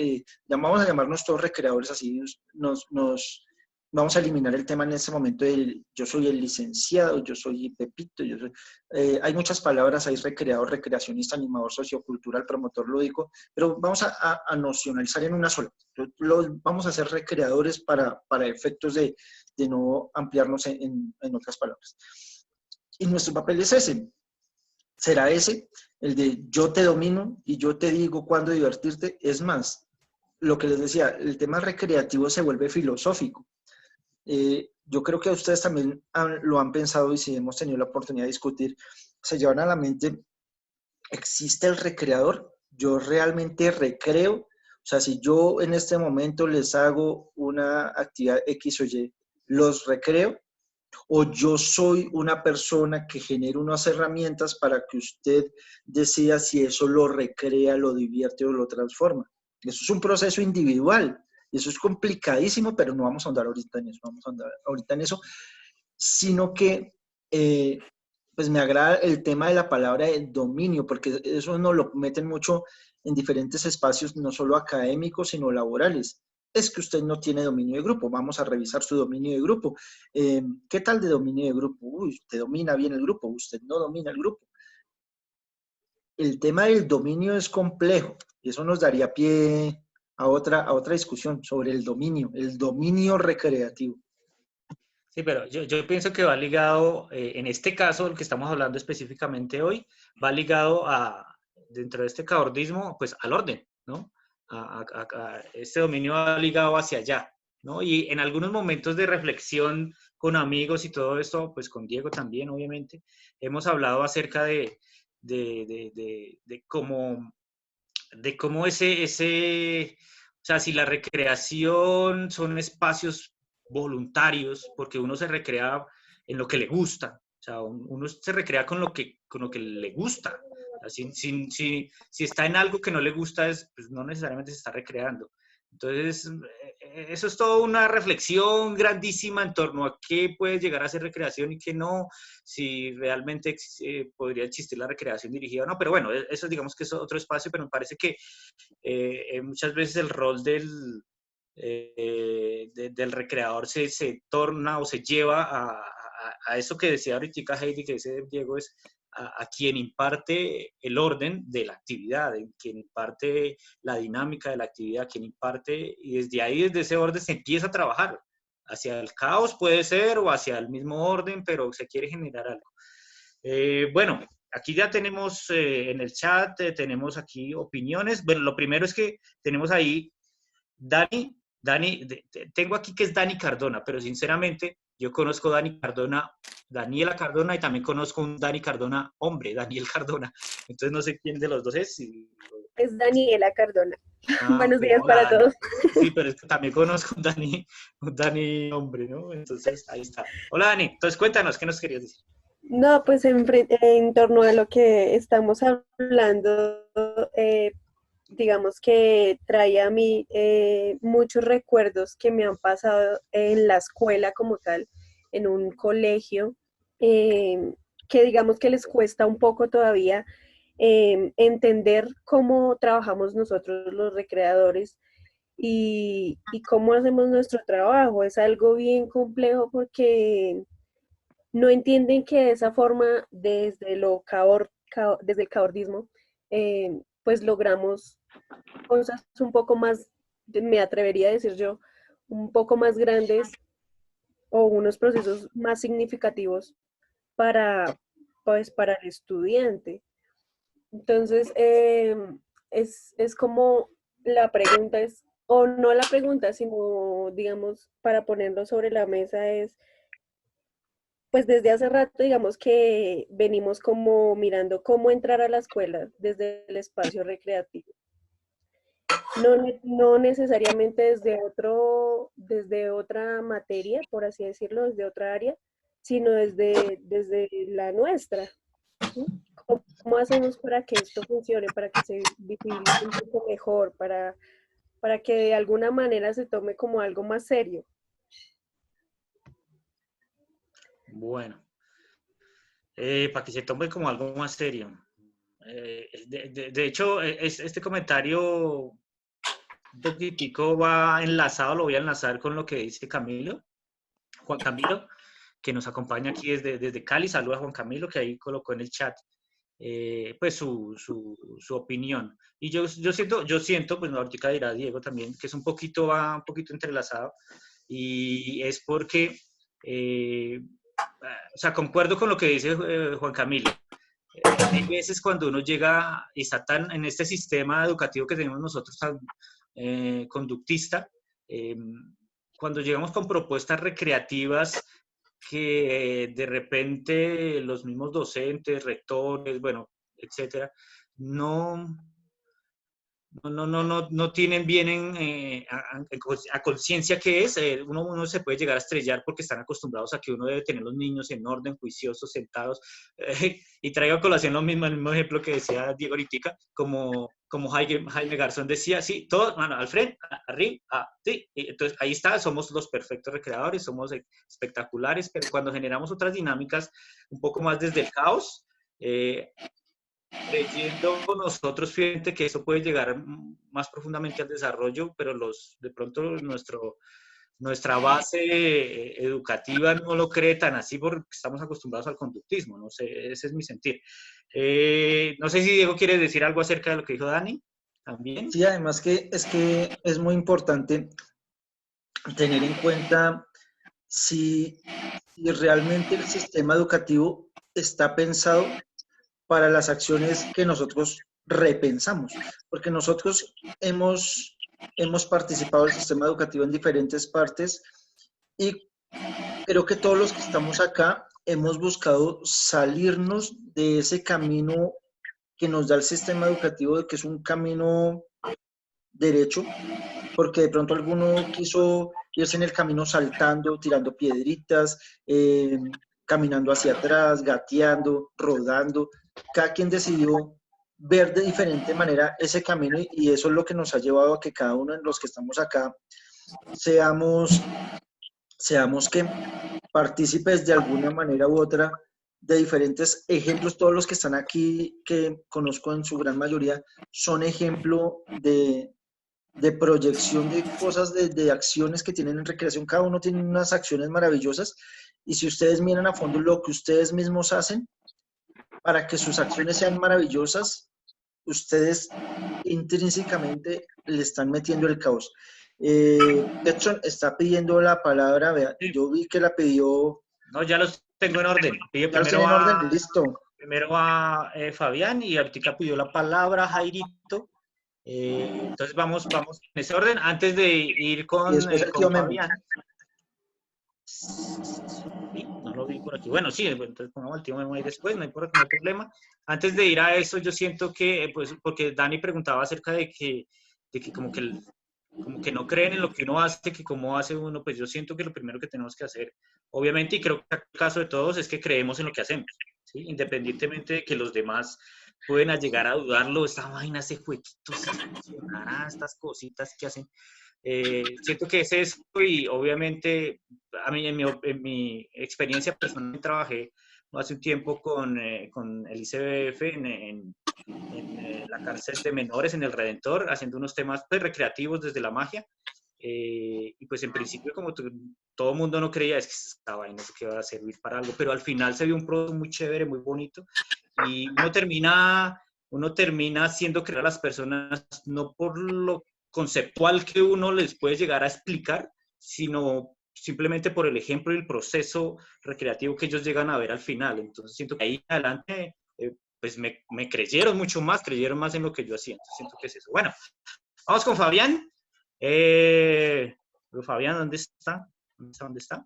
A: vamos a llamarnos todos recreadores, así vamos a eliminar el tema en este momento del yo soy el licenciado, yo soy Pepito, hay muchas palabras, hay recreador, recreacionista, animador sociocultural, promotor lúdico, pero vamos a nocionalizar en una sola. Vamos a ser recreadores para efectos de no ampliarnos en otras palabras. Y nuestro papel es ese, será ese, el de yo te domino y yo te digo cuándo divertirte. Es más, lo que les decía, el tema recreativo se vuelve filosófico. Yo creo que ustedes también lo han pensado y si hemos tenido la oportunidad de discutir, se llevan a la mente, ¿existe el recreador? Yo realmente recreo. O sea, si yo en este momento les hago una actividad X o Y, ¿los recreo? ¿O yo soy una persona que genera unas herramientas para que usted decida si eso lo recrea, lo divierte o lo transforma? Eso es un proceso individual. Y eso es complicadísimo, pero no vamos a andar ahorita en eso, vamos a andar ahorita en eso, sino que pues me agrada el tema de la palabra de dominio, porque eso nos lo meten mucho en diferentes espacios, no solo académicos, sino laborales. Es que usted no tiene dominio de grupo, vamos a revisar su dominio de grupo. ¿Qué tal de dominio de grupo? Uy, usted domina bien el grupo, usted no domina el grupo. El tema del dominio es complejo, y eso nos daría pie a otra discusión sobre el dominio recreativo.
E: Sí, pero yo pienso que va ligado, en este caso, el que estamos hablando específicamente hoy, va ligado dentro de este caordismo, pues al orden, ¿no? Este dominio va ligado hacia allá, ¿no? Y en algunos momentos de reflexión con amigos y todo esto, pues con Diego también, obviamente, hemos hablado acerca de cómo o sea, si la recreación son espacios voluntarios, porque uno se recrea en lo que le gusta, o sea, uno se recrea con lo que le gusta. O sea, si está en algo que no le gusta, pues no necesariamente se está recreando. Entonces, eso es toda una reflexión grandísima en torno a qué puede llegar a ser recreación y qué no, si realmente podría existir la recreación dirigida o no. Pero bueno, eso digamos que es otro espacio, pero me parece que muchas veces el rol del recreador se torna o se lleva a eso que decía ahorita Heidi, que dice Diego, es a quien imparte el orden de la actividad, quien imparte la dinámica de la actividad, quien imparte, y desde ahí, desde ese orden se empieza a trabajar. Hacia el caos puede ser, o hacia el mismo orden, pero se quiere generar algo. Bueno, aquí ya tenemos en el chat, tenemos aquí opiniones. Bueno, lo primero es que tenemos ahí Dani, tengo aquí que es Dani Cardona, pero sinceramente yo conozco Dani Cardona, Daniela Cardona, y también conozco un Dani Cardona hombre, Daniel Cardona. Entonces no sé quién de los dos es.
G: Es Daniela Cardona. Buenos
E: Okay.
G: días.
E: Hola,
G: para
E: Dani.
G: todos.
E: Sí, pero es que también conozco un Dani hombre, ¿no? Entonces ahí está. Hola Dani, entonces cuéntanos, ¿qué nos querías decir?
G: No, pues en torno a lo que estamos hablando, digamos que trae a mí muchos recuerdos que me han pasado en la escuela como tal, en un colegio, que digamos que les cuesta un poco todavía entender cómo trabajamos nosotros los recreadores y cómo hacemos nuestro trabajo. Es algo bien complejo porque no entienden que de esa forma, desde desde el caordismo, pues logramos cosas un poco más, me atrevería a decir yo, un poco más grandes o unos procesos más significativos para, pues, para el estudiante. Entonces, es como la pregunta es, o no la pregunta, sino, digamos, para ponerlo sobre la mesa es, pues desde hace rato, digamos que venimos como mirando cómo entrar a la escuela desde el espacio recreativo. No necesariamente desde otra materia, por así decirlo, desde otra área, sino desde la nuestra. ¿Sí? ¿Cómo hacemos para que esto funcione, para que se visibilice un poco mejor, para que de alguna manera se tome como algo más serio?
E: Bueno, para que se tome como algo más serio. De hecho, este comentario un poquitico va enlazado, lo voy a enlazar con lo que dice Juan Camilo, que nos acompaña aquí desde Cali. Saluda a Juan Camilo, que ahí colocó en el chat pues su opinión. Y yo siento, pues ahorita dirá Diego también, que es va un poquito entrelazado, y es porque, o sea, concuerdo con lo que dice Juan Camilo. hay veces cuando uno llega y está tan en este sistema educativo que tenemos nosotros tan conductista, cuando llegamos con propuestas recreativas que de repente los mismos docentes, rectores, bueno, etcétera, no tienen bien a conciencia qué es. Uno se puede llegar a estrellar porque están acostumbrados a que uno debe tener los niños en orden, juiciosos, sentados. Y traigo a colación el mismo ejemplo que decía Diego ahorita, como Jaime Garzón decía, sí, todos, mano, al frente, arriba, sí. Y entonces ahí está, somos los perfectos recreadores, somos espectaculares, pero cuando generamos otras dinámicas un poco más desde el caos, creyendo nosotros fíjate que eso puede llegar más profundamente al desarrollo, pero de pronto nuestra base educativa no lo cree tan así porque estamos acostumbrados al conductismo, no sé, ese es mi sentir. No sé si Diego quiere decir algo acerca de lo que dijo Dani, también.
A: Sí, además que es muy importante tener en cuenta si realmente el sistema educativo está pensado para las acciones que nosotros repensamos, porque nosotros hemos participado del sistema educativo en diferentes partes y creo que todos los que estamos acá hemos buscado salirnos de ese camino que nos da el sistema educativo, que es un camino derecho, porque de pronto alguno quiso irse en el camino saltando, tirando piedritas, caminando hacia atrás, gateando, rodando. Cada quien decidió ver de diferente manera ese camino y eso es lo que nos ha llevado a que cada uno de los que estamos acá seamos que partícipes de alguna manera u otra de diferentes ejemplos. Todos los que están aquí, que conozco en su gran mayoría, son ejemplo de proyección de cosas, de acciones que tienen en recreación. Cada uno tiene unas acciones maravillosas y si ustedes miran a fondo lo que ustedes mismos hacen para que sus acciones sean maravillosas, ustedes intrínsecamente le están metiendo el caos. Edson está pidiendo la palabra, vea, yo vi que la pidió.
E: No, ya los tengo en orden. Primero va Fabián y ahorita pidió la palabra Jairito. Entonces vamos en ese orden. Antes de ir con Fabián. Sí, no lo vi por aquí. Bueno, sí, entonces pongamos el tío Memo ahí después, no hay problema. Antes de ir a eso, yo siento que, pues, porque Dani preguntaba acerca de que como que no creen en lo que uno hace, que cómo hace uno, pues yo siento que lo primero que tenemos que hacer, obviamente, y creo que el caso de todos, es que creemos en lo que hacemos, ¿sí? Independientemente de que los demás pueden llegar a dudarlo, esta vaina, ese jueguito, funcionará, estas cositas que hacen. Siento que es eso y obviamente a mí en mi experiencia personal trabajé hace un tiempo con el ICBF en la cárcel de menores en el Redentor, haciendo unos temas pues, recreativos desde la magia y pues en principio como todo el mundo no creía es que esta vaina no sé qué va a servir para algo, pero al final se vio un producto muy chévere, muy bonito y uno termina haciendo creer a las personas no por lo conceptual que uno les puede llegar a explicar, sino simplemente por el ejemplo y el proceso recreativo que ellos llegan a ver al final. Entonces siento que ahí en adelante pues me creyeron mucho más, creyeron más en lo que yo hacía. Entonces siento que es eso. Bueno, vamos con Fabián. Fabián, ¿dónde está? ¿Dónde está?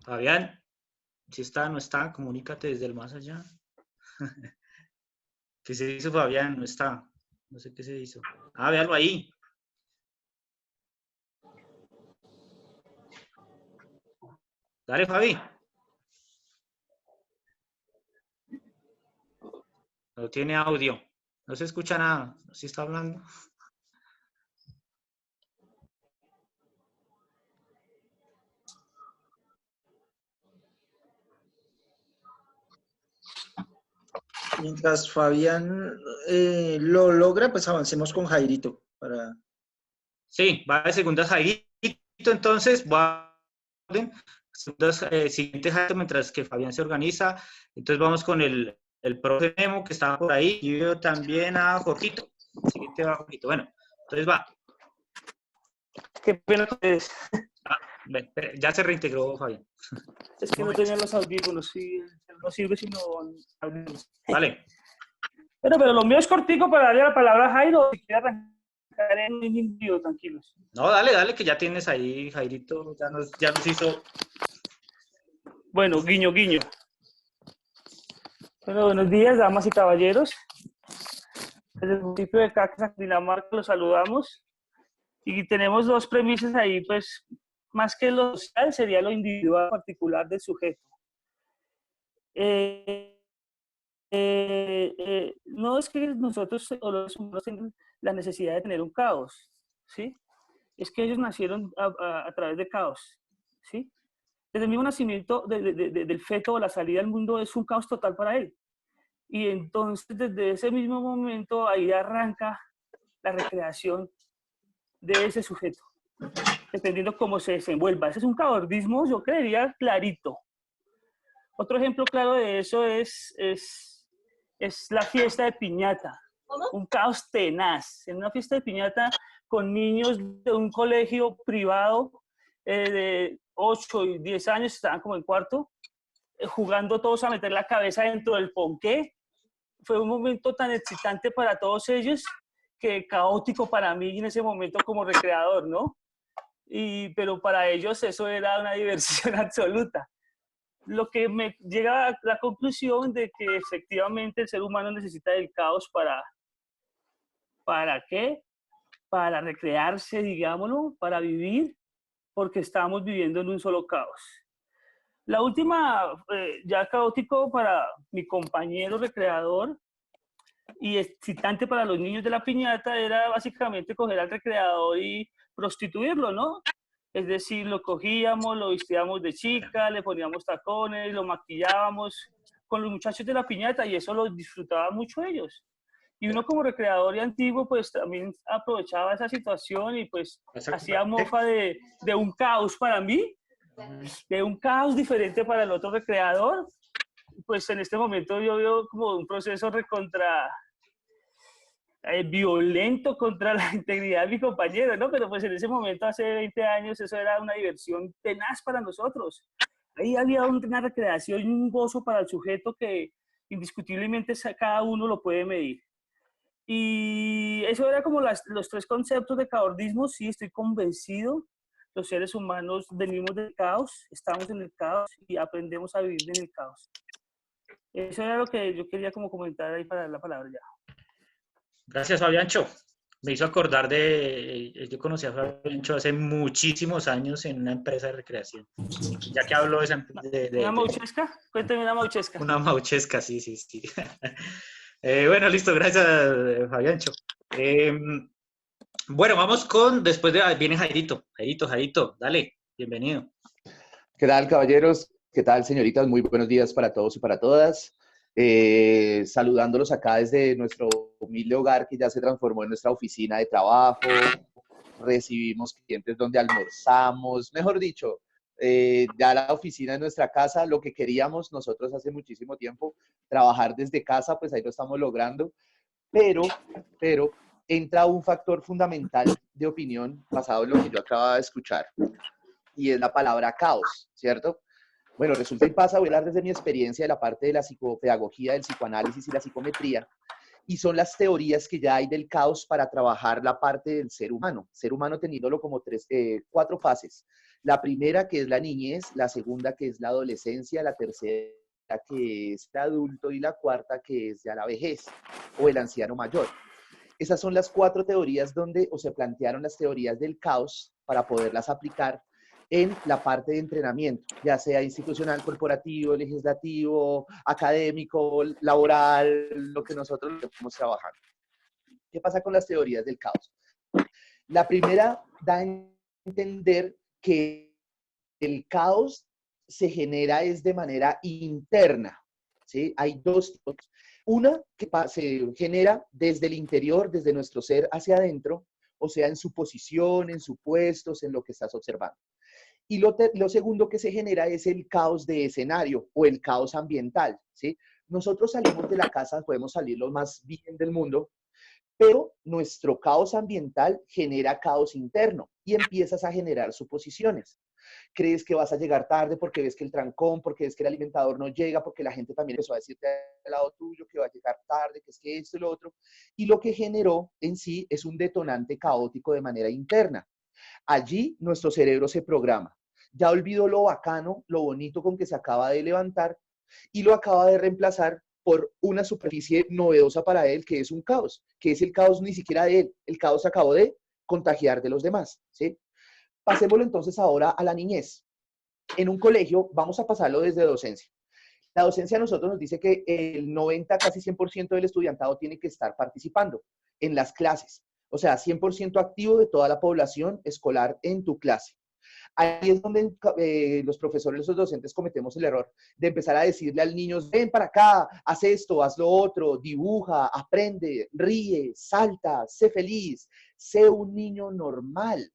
E: Fabián, si está, no está, comunícate desde el más allá. ¿Qué se hizo, Fabián? No está. No sé qué se hizo. Ah, véalo ahí. Dale, Fabi. No tiene audio. No se escucha nada. No sé si está hablando.
A: Mientras Fabián lo logra, pues avancemos con Jairito.
E: Sí, va de segundas Jairito, entonces va siguiente Jairito mientras que Fabián se organiza. Entonces vamos con el profe Memo que estaba por ahí y yo también a Jorgito. Siguiente va Jorgito. Bueno, entonces va.
H: Qué pena que es.
E: Ya se reintegró, Fabián.
H: Es que no tenía los audífonos, sí, no sirve sino audífonos.
E: Vale.
H: Pero lo mío es cortico para darle la palabra a Jairo, si quiere arrancar en un individuo, tranquilos.
E: No, dale, que ya tienes ahí, Jairito, ya nos hizo.
H: Bueno, guiño, guiño. Bueno, buenos días, damas y caballeros. Desde el municipio de Caxa, Dinamarca, los saludamos. Y tenemos dos premisas ahí, pues, más que lo social, sería lo individual particular del sujeto. No es que nosotros o los humanos tengan la necesidad de tener un caos, ¿sí? Es que ellos nacieron a través de caos, ¿sí? Desde el mismo nacimiento del feto o la salida al mundo es un caos total para él. Y entonces desde ese mismo momento ahí arranca la recreación de ese sujeto, dependiendo cómo se desenvuelva. Ese es un caordismo, yo creería, clarito. Otro ejemplo claro de eso es la fiesta de piñata. Un caos tenaz. En una fiesta de piñata con niños de un colegio privado de 8 y 10 años, estaban como en cuarto, jugando todos a meter la cabeza dentro del ponqué. Fue un momento tan excitante para todos ellos que caótico para mí en ese momento como recreador, ¿no? Pero para ellos eso era una diversión absoluta. Lo que me llega a la conclusión de que efectivamente el ser humano necesita del caos ¿para qué? Para recrearse, digámoslo, para vivir, porque estamos viviendo en un solo caos. La última, ya caótico para mi compañero recreador y excitante para los niños de la piñata, era básicamente coger al recreador y prostituirlo, ¿no? Es decir, lo cogíamos, lo vestíamos de chica, le poníamos tacones, lo maquillábamos con los muchachos de la piñata y eso lo disfrutaban mucho ellos. Y uno como recreador y antiguo, pues también aprovechaba esa situación y pues hacía mofa de un caos para mí, de un caos diferente para el otro recreador. Pues en este momento yo veo como un proceso violento contra la integridad de mi compañero, ¿no? Pero pues en ese momento, hace 20 años, eso era una diversión tenaz para nosotros. Ahí había una recreación y un gozo para el sujeto que indiscutiblemente cada uno lo puede medir. Y eso era como los tres conceptos de caordismo. Sí, estoy convencido. Los seres humanos venimos del caos, estamos en el caos y aprendemos a vivir en el caos. Eso era lo que yo quería como comentar ahí para dar la palabra ya.
E: Gracias, Fabiancho. Me hizo acordar yo conocí a Fabiancho hace muchísimos años en una empresa de recreación. Ya que hablo de
H: ¿Una mauchesca? Cuéntame una mauchesca.
E: Una mauchesca, sí. Bueno, listo, gracias, Fabiancho. Bueno, vamos después viene Jairito. Jairito, dale, bienvenido.
I: ¿Qué tal, caballeros? ¿Qué tal, señoritas? Muy buenos días para todos y para todas. Saludándolos acá desde nuestro humilde hogar que ya se transformó en nuestra oficina de trabajo. Recibimos clientes donde almorzamos, mejor dicho, ya la oficina de nuestra casa, lo que queríamos nosotros hace muchísimo tiempo, trabajar desde casa, pues ahí lo estamos logrando, pero entra un factor fundamental de opinión basado en lo que yo acababa de escuchar, y es la palabra caos, ¿cierto? Bueno, resulta y pasa, voy a hablar desde mi experiencia de la parte de la psicopedagogía, del psicoanálisis y la psicometría, y son las teorías que ya hay del caos para trabajar la parte del ser humano teniéndolo como 4 fases. La primera, que es la niñez, la segunda, que es la adolescencia, la tercera, que es el adulto, y la cuarta, que es ya la vejez o el anciano mayor. Esas son las 4 teorías se plantearon las teorías del caos para poderlas aplicar en la parte de entrenamiento, ya sea institucional, corporativo, legislativo, académico, laboral, lo que nosotros estamos trabajando. ¿Qué pasa con las teorías del caos? La primera da a entender que el caos se genera de manera interna, ¿sí? Hay 2 tipos. Una que se genera desde el interior, desde nuestro ser hacia adentro, o sea, en su posición, en su puesto, en lo que estás observando. Y lo segundo que se genera es el caos de escenario o el caos ambiental, ¿sí? Nosotros salimos de la casa, podemos salir lo más bien del mundo, Pero nuestro caos ambiental genera caos interno y empiezas a generar suposiciones. Crees que vas a llegar tarde porque ves que el trancón, porque ves que el alimentador no llega, porque la gente también empezó a decirte al lado tuyo que va a llegar tarde, que es que esto y lo otro. Y lo que generó en sí es un detonante caótico de manera interna. Allí nuestro cerebro se programa. Ya olvidó lo bacano, lo bonito con que se acaba de levantar y lo acaba de reemplazar por una superficie novedosa para él, que es un caos, que es el caos ni siquiera de él. El caos acabó de contagiar de los demás, ¿sí? Pasémoslo entonces ahora a la niñez. En un colegio vamos a pasarlo desde docencia. La docencia a nosotros nos dice que el 90, casi 100% del estudiantado tiene que estar participando en las clases. O sea, 100% activo de toda la población escolar en tu clase. Ahí es donde los profesores, los docentes cometemos el error de empezar a decirle al niño, ven para acá, haz esto, haz lo otro, dibuja, aprende, ríe, salta, sé feliz, sé un niño normal.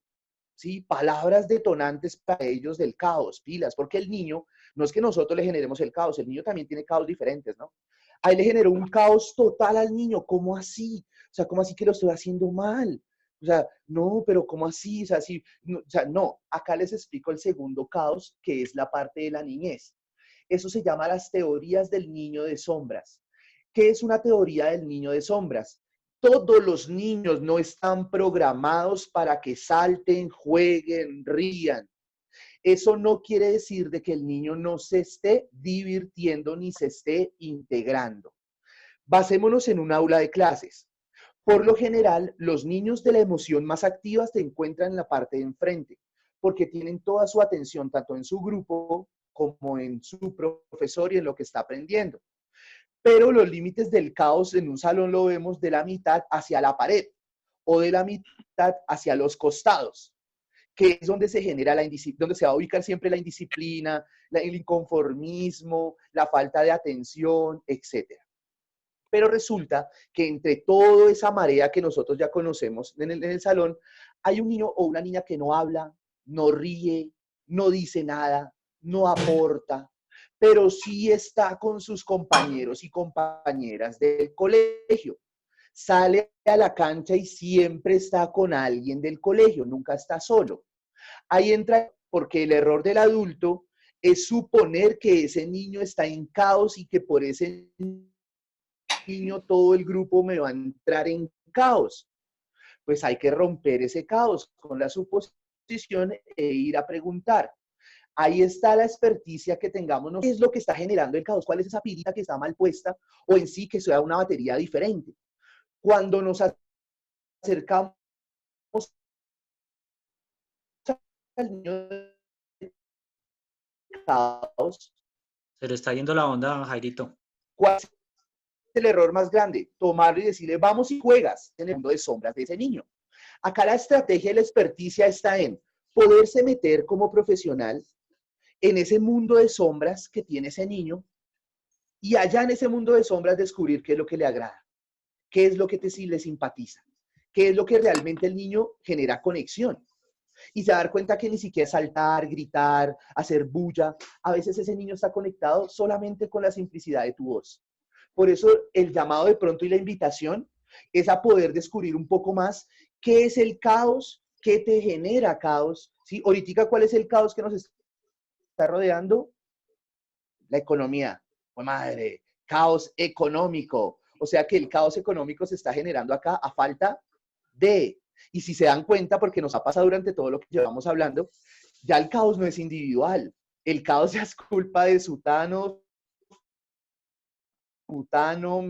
I: ¿Sí? Palabras detonantes para ellos del caos, pilas, porque el niño, no es que nosotros le generemos el caos, el niño también tiene caos diferentes, ¿no? Ahí le generó un caos total al niño, ¿cómo así? O sea, ¿cómo así que lo estoy haciendo mal? O sea, no, pero ¿cómo así? O sea, no, acá les explico el segundo caos, que es la parte de la niñez. Eso se llama las teorías del niño de sombras. ¿Qué es una teoría del niño de sombras? Todos los niños no están programados para que salten, jueguen, rían. Eso no quiere decir de que el niño no se esté divirtiendo ni se esté integrando. Basémonos en un aula de clases. Por lo general, los niños de la emoción más activa se encuentran en la parte de enfrente, porque tienen toda su atención tanto en su grupo como en su profesor y en lo que está aprendiendo. Pero los límites del caos en un salón lo vemos de la mitad hacia la pared o de la mitad hacia los costados, que es donde se genera donde se va a ubicar siempre la indisciplina, el inconformismo, la falta de atención, etc. Pero resulta que entre toda esa marea que nosotros ya conocemos en el salón, hay un niño o una niña que no habla, no ríe, no dice nada, no aporta, pero sí está con sus compañeros y compañeras del colegio. Sale a la cancha y siempre está con alguien del colegio, nunca está solo. Ahí entra porque el error del adulto es suponer que ese niño está en caos y que por ese niño todo el grupo me va a entrar en caos. Pues hay que romper ese caos con la suposición e ir a preguntar. Ahí está la experticia que tengamos, ¿qué es lo que está generando el caos? ¿Cuál es esa pirita que está mal puesta? O en sí que sea una batería diferente. Cuando nos acercamos al niño del caos,
E: Se le está yendo la onda a Jairito.
I: ¿cuál es el error más grande? Tomarlo y decirle, vamos y juegas en el mundo de sombras de ese niño. Acá la estrategia de la experticia está en poderse meter como profesional en ese mundo de sombras que tiene ese niño y allá en ese mundo de sombras descubrir qué es lo que le agrada, qué es lo que le simpatiza, qué es lo que realmente el niño genera conexión. Y se va a dar cuenta que ni siquiera saltar, gritar, hacer bulla, a veces ese niño está conectado solamente con la simplicidad de tu voz. Por eso el llamado de pronto y la invitación es a poder descubrir un poco más qué es el caos, qué te genera caos, ¿sí? Ahorita, ¿cuál es el caos que nos está rodeando? La economía. ¡Oh, madre! Caos económico. O sea que el caos económico se está generando acá a falta de... Y si se dan cuenta, porque nos ha pasado durante todo lo que llevamos hablando, ya el caos no es individual. El caos ya es culpa de sutano, putano,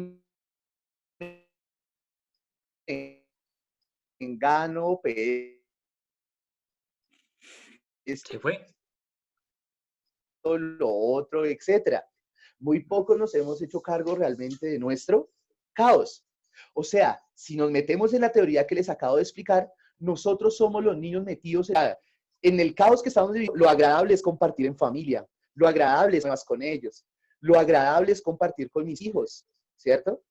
I: engano,
E: ¿Se fue?
I: lo otro, etcétera. Muy pocos nos hemos hecho cargo realmente de nuestro caos. O sea, si nos metemos en la teoría que les acabo de explicar, nosotros somos los niños metidos en el caos que estamos viviendo. Lo agradable es compartir en familia, lo agradable es más con ellos, lo agradable es compartir con mis hijos, ¿cierto?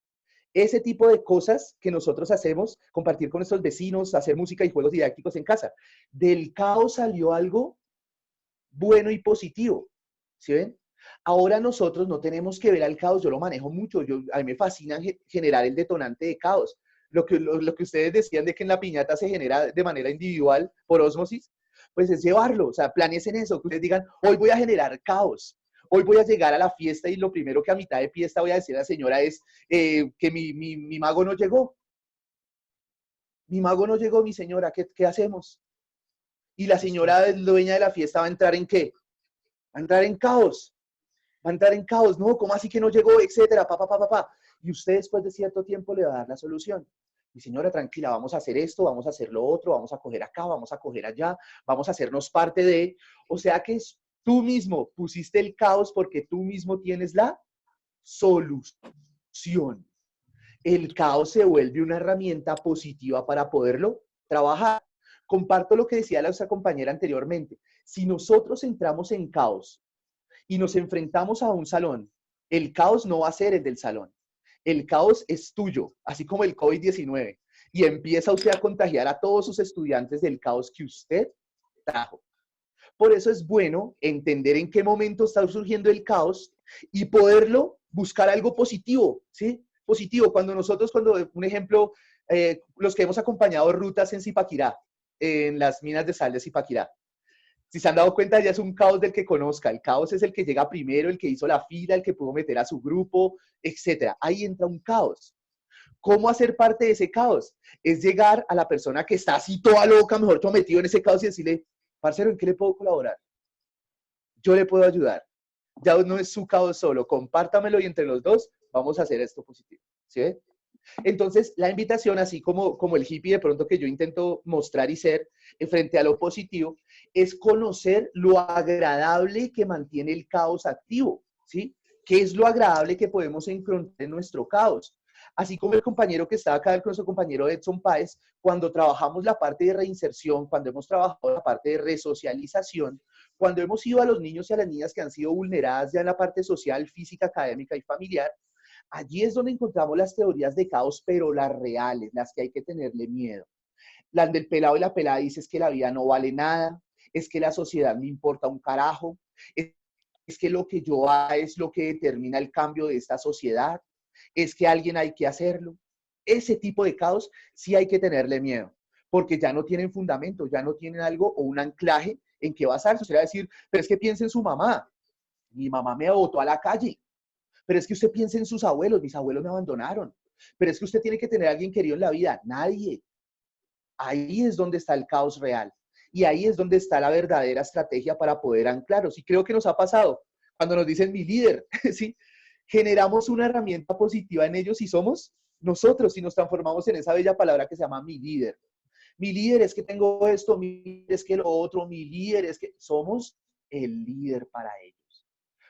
I: Ese tipo de cosas que nosotros hacemos, compartir con nuestros vecinos, hacer música y juegos didácticos en casa. Del caos salió algo bueno y positivo, ¿sí ven? Ahora nosotros no tenemos que ver al caos, yo lo manejo mucho, a mí me fascina generar el detonante de caos. lo que ustedes decían de que en la piñata se genera de manera individual por ósmosis, pues es llevarlo, o sea, planes en eso, que ustedes digan, hoy voy a generar caos, hoy voy a llegar a la fiesta y lo primero que a mitad de fiesta voy a decir a la señora es que mi mago no llegó. Mi mago no llegó, mi señora, ¿qué hacemos? Y la señora dueña de la fiesta va a entrar ¿en qué? Va a entrar en caos. Va a entrar en caos, no, ¿cómo así que no llegó? Etcétera, pa. Y usted después de cierto tiempo le va a dar la solución. Mi señora, tranquila, vamos a hacer esto, vamos a hacer lo otro, vamos a coger acá, vamos a coger allá, vamos a hacernos parte de... O sea que tú mismo pusiste el caos porque tú mismo tienes la solución. El caos se vuelve una herramienta positiva para poderlo trabajar. Comparto lo que decía nuestra compañera anteriormente. Si nosotros entramos en caos y nos enfrentamos a un salón, el caos no va a ser el del salón. El caos es tuyo, así como el COVID-19. Y empieza usted a contagiar a todos sus estudiantes del caos que usted trajo. Por eso es bueno entender en qué momento está surgiendo el caos y poderlo buscar algo positivo, ¿sí? Positivo. Cuando, un ejemplo, los que hemos acompañado rutas en Zipaquirá, en las minas de sal de Zipaquirá, si se han dado cuenta, ya es un caos del que conozca. El caos es el que llega primero, el que hizo la fila, el que pudo meter a su grupo, etc. Ahí entra un caos. ¿Cómo hacer parte de ese caos? Es llegar a la persona que está así toda loca, mejor todo metido en ese caos y decirle, parcero, ¿en qué le puedo colaborar? Yo le puedo ayudar. Ya no es su caos solo, compártamelo y entre los dos vamos a hacer esto positivo. ¿Sí ve? Entonces, la invitación, así como el hippie de pronto que yo intento mostrar y ser frente a lo positivo, es conocer lo agradable que mantiene el caos activo, ¿sí? ¿Qué es lo agradable que podemos encontrar en nuestro caos? Así como el compañero que estaba acá, nuestro compañero Edson Páez, cuando trabajamos la parte de reinserción, cuando hemos trabajado la parte de resocialización, cuando hemos ido a los niños y a las niñas que han sido vulneradas ya en la parte social, física, académica y familiar, allí es donde encontramos las teorías de caos, pero las reales, las que hay que tenerle miedo. Las del pelado y la pelada dice es que la vida no vale nada, es que la sociedad me importa un carajo, es que lo que yo haga es lo que determina el cambio de esta sociedad, es que alguien hay que hacerlo. Ese tipo de caos sí hay que tenerle miedo, porque ya no tienen fundamento, ya no tienen algo o un anclaje en qué basarse. Usted va a decir, pero es que piense en su mamá. Mi mamá me botó a la calle. Pero es que usted piense en sus abuelos. Mis abuelos me abandonaron. Pero es que usted tiene que tener a alguien querido en la vida. Nadie. Ahí es donde está el caos real. Y ahí es donde está la verdadera estrategia para poder anclaros. Y creo que nos ha pasado cuando nos dicen mi líder, ¿sí? Generamos una herramienta positiva en ellos y somos nosotros y nos transformamos en esa bella palabra que se llama mi líder. Mi líder es que tengo esto, mi líder es que lo otro, mi líder es que somos el líder para ellos.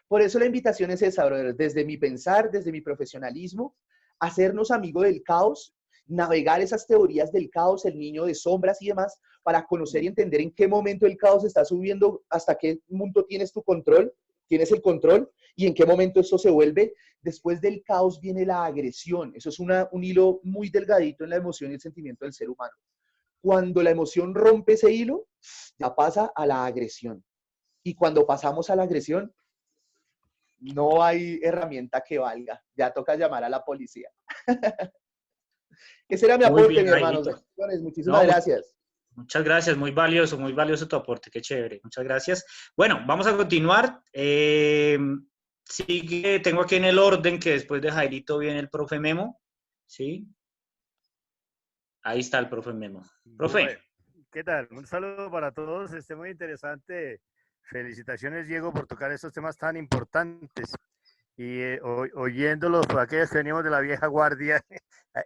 I: Por eso la invitación es esa, brother, desde mi pensar, desde mi profesionalismo, hacernos amigos del caos, navegar esas teorías del caos, el niño de sombras y demás, para conocer y entender en qué momento el caos está subiendo, hasta qué punto tienes tu control, tienes el control, y en qué momento esto se vuelve. Después del caos viene la agresión. Eso es un hilo muy delgadito en la emoción y el sentimiento del ser humano. Cuando la emoción rompe ese hilo, ya pasa a la agresión. Y cuando pasamos a la agresión, no hay herramienta que valga. Ya toca llamar a la policía. Ese era mi aporte, mi hermano. Muchísimas gracias.
E: Muchas gracias, muy valioso tu aporte, qué chévere. Muchas gracias. Bueno, vamos a continuar. Sigue, tengo aquí en el orden que después de Jairito viene el profe Memo. ¿Sí? Ahí está el profe Memo. Profe.
B: Bueno, ¿qué tal? Un saludo para todos. Muy interesante. Felicitaciones, Diego, por tocar estos temas tan importantes. Y oyéndolos por aquellos que venimos de la vieja guardia,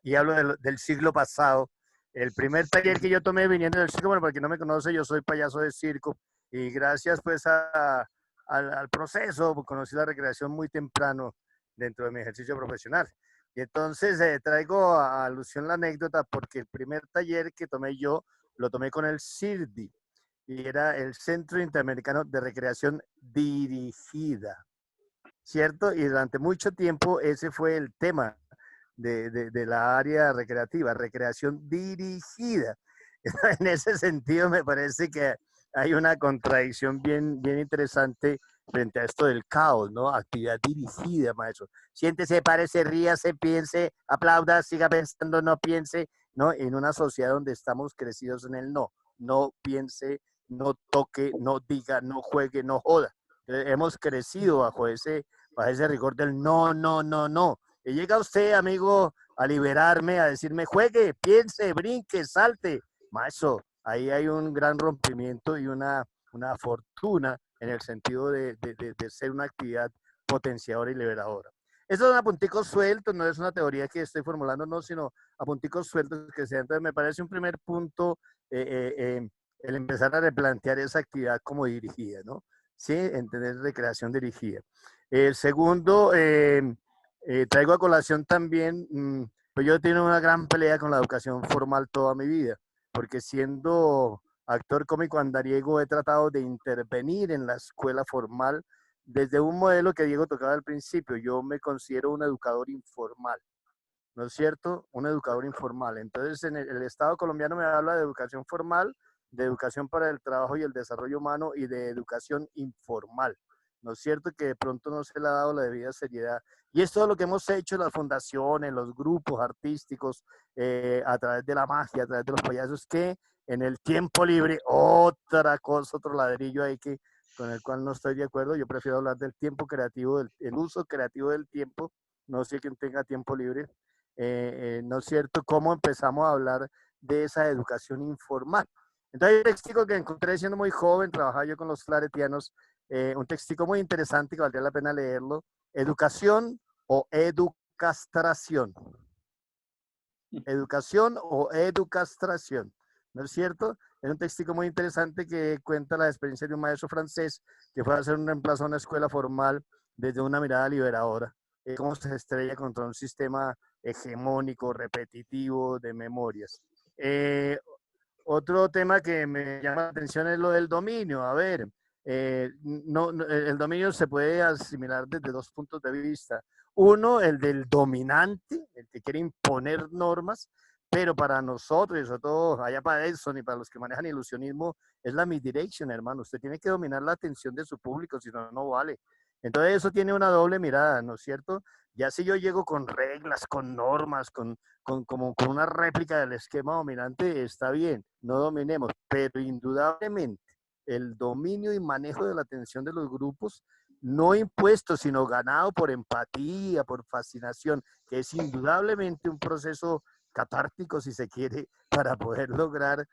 B: y hablo del siglo pasado, el primer taller que yo tomé viniendo del circo, bueno, para quien no me conoce, yo soy payaso de circo, y gracias pues al proceso, conocí la recreación muy temprano dentro de mi ejercicio profesional. Y entonces traigo a alusión la anécdota porque el primer taller que tomé yo, lo tomé con el CIRDI, y era el Centro Interamericano de Recreación Dirigida, ¿cierto? Y durante mucho tiempo ese fue el tema de la área recreativa, recreación dirigida. En ese sentido me parece que hay una contradicción bien interesante frente a esto del caos, ¿no? Actividad dirigida, maestro. Siéntese, párese, ríase, piense, aplauda, siga pensando, no piense, ¿no? En una sociedad donde estamos crecidos en el no. No piense, no toque, no diga, no juegue, no joda. Hemos crecido bajo ese rigor del no, no, no, no. Y llega usted, amigo, a liberarme, a decirme, juegue, piense, brinque, salte. Maestro, ahí hay un gran rompimiento y una fortuna en el sentido de ser una actividad potenciadora y liberadora. Estos son apunticos sueltos, no es una teoría que estoy formulando, no, sino apunticos sueltos que se. Entonces me parece un primer punto el empezar a replantear esa actividad como dirigida, ¿no? Sí, entender recreación dirigida. Segundo, traigo a colación también, pues yo he tenido una gran pelea con la educación formal toda mi vida, porque siendo actor cómico andariego he tratado de intervenir en la escuela formal desde un modelo que Diego tocaba al principio. Yo me considero un educador informal, ¿no es cierto? Un educador informal. Entonces, en el Estado colombiano me habla de educación formal, de educación para el trabajo y el desarrollo humano y de educación informal, ¿no es cierto? Que de pronto no se le ha dado la debida seriedad. Y esto es lo que hemos hecho en las fundaciones, los grupos artísticos, a través de la magia, a través de los payasos, que en el tiempo libre, otra cosa, otro ladrillo ahí que, con el cual no estoy de acuerdo. Yo prefiero hablar del tiempo creativo, el uso creativo del tiempo. No sé quién tenga tiempo libre. ¿No es cierto? ¿Cómo empezamos a hablar de esa educación informal? Entonces hay un textico que encontré siendo muy joven, trabajaba yo con los claretianos, un textico muy interesante que valdría la pena leerlo. Educación o educastración. Educación o educastración, ¿no es cierto? Es un textico muy interesante que cuenta la experiencia de un maestro francés que fue a hacer un reemplazo a una escuela formal desde una mirada liberadora. Cómo se estrella contra un sistema hegemónico, repetitivo de memorias. Otro tema que me llama la atención es lo del dominio. A ver, el dominio se puede asimilar desde dos puntos de vista. Uno, el del dominante, el que quiere imponer normas, pero para nosotros, y sobre todo allá para Edson y para los que manejan ilusionismo, es la misdirection, hermano. Usted tiene que dominar la atención de su público, si no, no vale. Entonces eso tiene una doble mirada, ¿no es cierto? Ya si yo llego con reglas, con normas, como con una réplica del esquema dominante, está bien, no dominemos, pero indudablemente el dominio y manejo de la atención de los grupos, no impuesto, sino ganado por empatía, por fascinación, que es indudablemente un proceso catártico, si se quiere, para poder lograr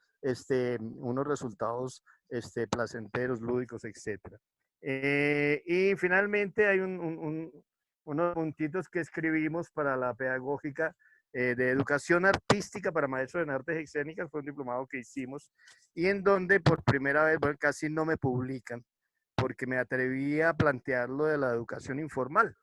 B: unos resultados placenteros, lúdicos, etc. Y finalmente hay unos puntitos que escribimos para la pedagógica de educación artística para maestros en artes escénicas. Fue un diplomado que hicimos y en donde por primera vez, bueno, casi no me publican porque me atreví a plantear lo de la educación informal.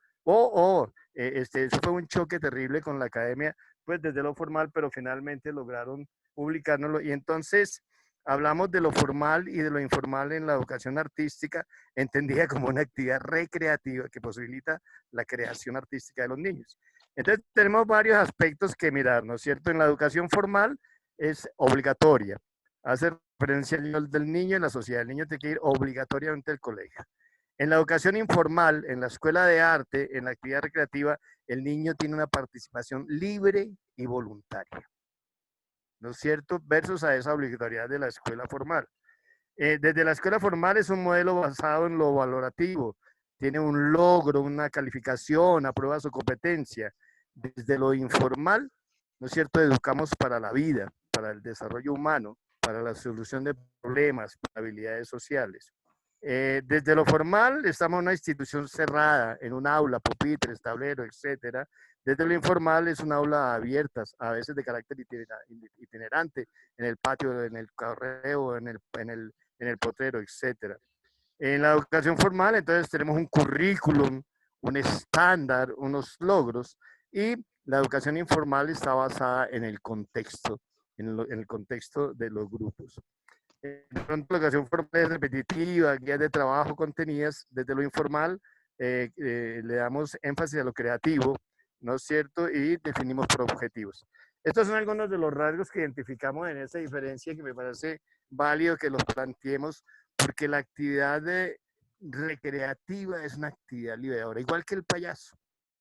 B: Eso fue un choque terrible con la academia, pues desde lo formal, pero finalmente lograron publicárnoslo. Y entonces hablamos de lo formal y de lo informal en la educación artística, entendida como una actividad recreativa que posibilita la creación artística de los niños. Entonces tenemos varios aspectos que mirar, ¿no es cierto? En la educación formal es obligatoria. Hace referencia al nivel del niño en la sociedad. El niño tiene que ir obligatoriamente al colegio. En la educación informal, en la escuela de arte, en la actividad recreativa, el niño tiene una participación libre y voluntaria, ¿no es cierto? Versus a esa obligatoriedad de la escuela formal. Desde la escuela formal es un modelo basado en lo valorativo. Tiene un logro, una calificación, aprueba su competencia. Desde lo informal, ¿no es cierto? Educamos para la vida, para el desarrollo humano, para la solución de problemas, para habilidades sociales. Desde lo formal, estamos en una institución cerrada, en un aula, pupitres, tablero, etcétera. Desde lo informal es un aula abierta, a veces de carácter itinerante, en el patio, en el correo, en el potrero, etcétera. En la educación formal, entonces tenemos un currículum, un estándar, unos logros, y la educación informal está basada en el contexto, en el contexto de los grupos. De pronto la educación formal es repetitiva, guías de trabajo contenidas. Desde lo informal le damos énfasis a lo creativo, ¿no es cierto? Y definimos por objetivos. Estos son algunos de los rasgos que identificamos en esa diferencia que me parece válido que los planteemos, porque la actividad recreativa es una actividad liberadora, igual que el payaso,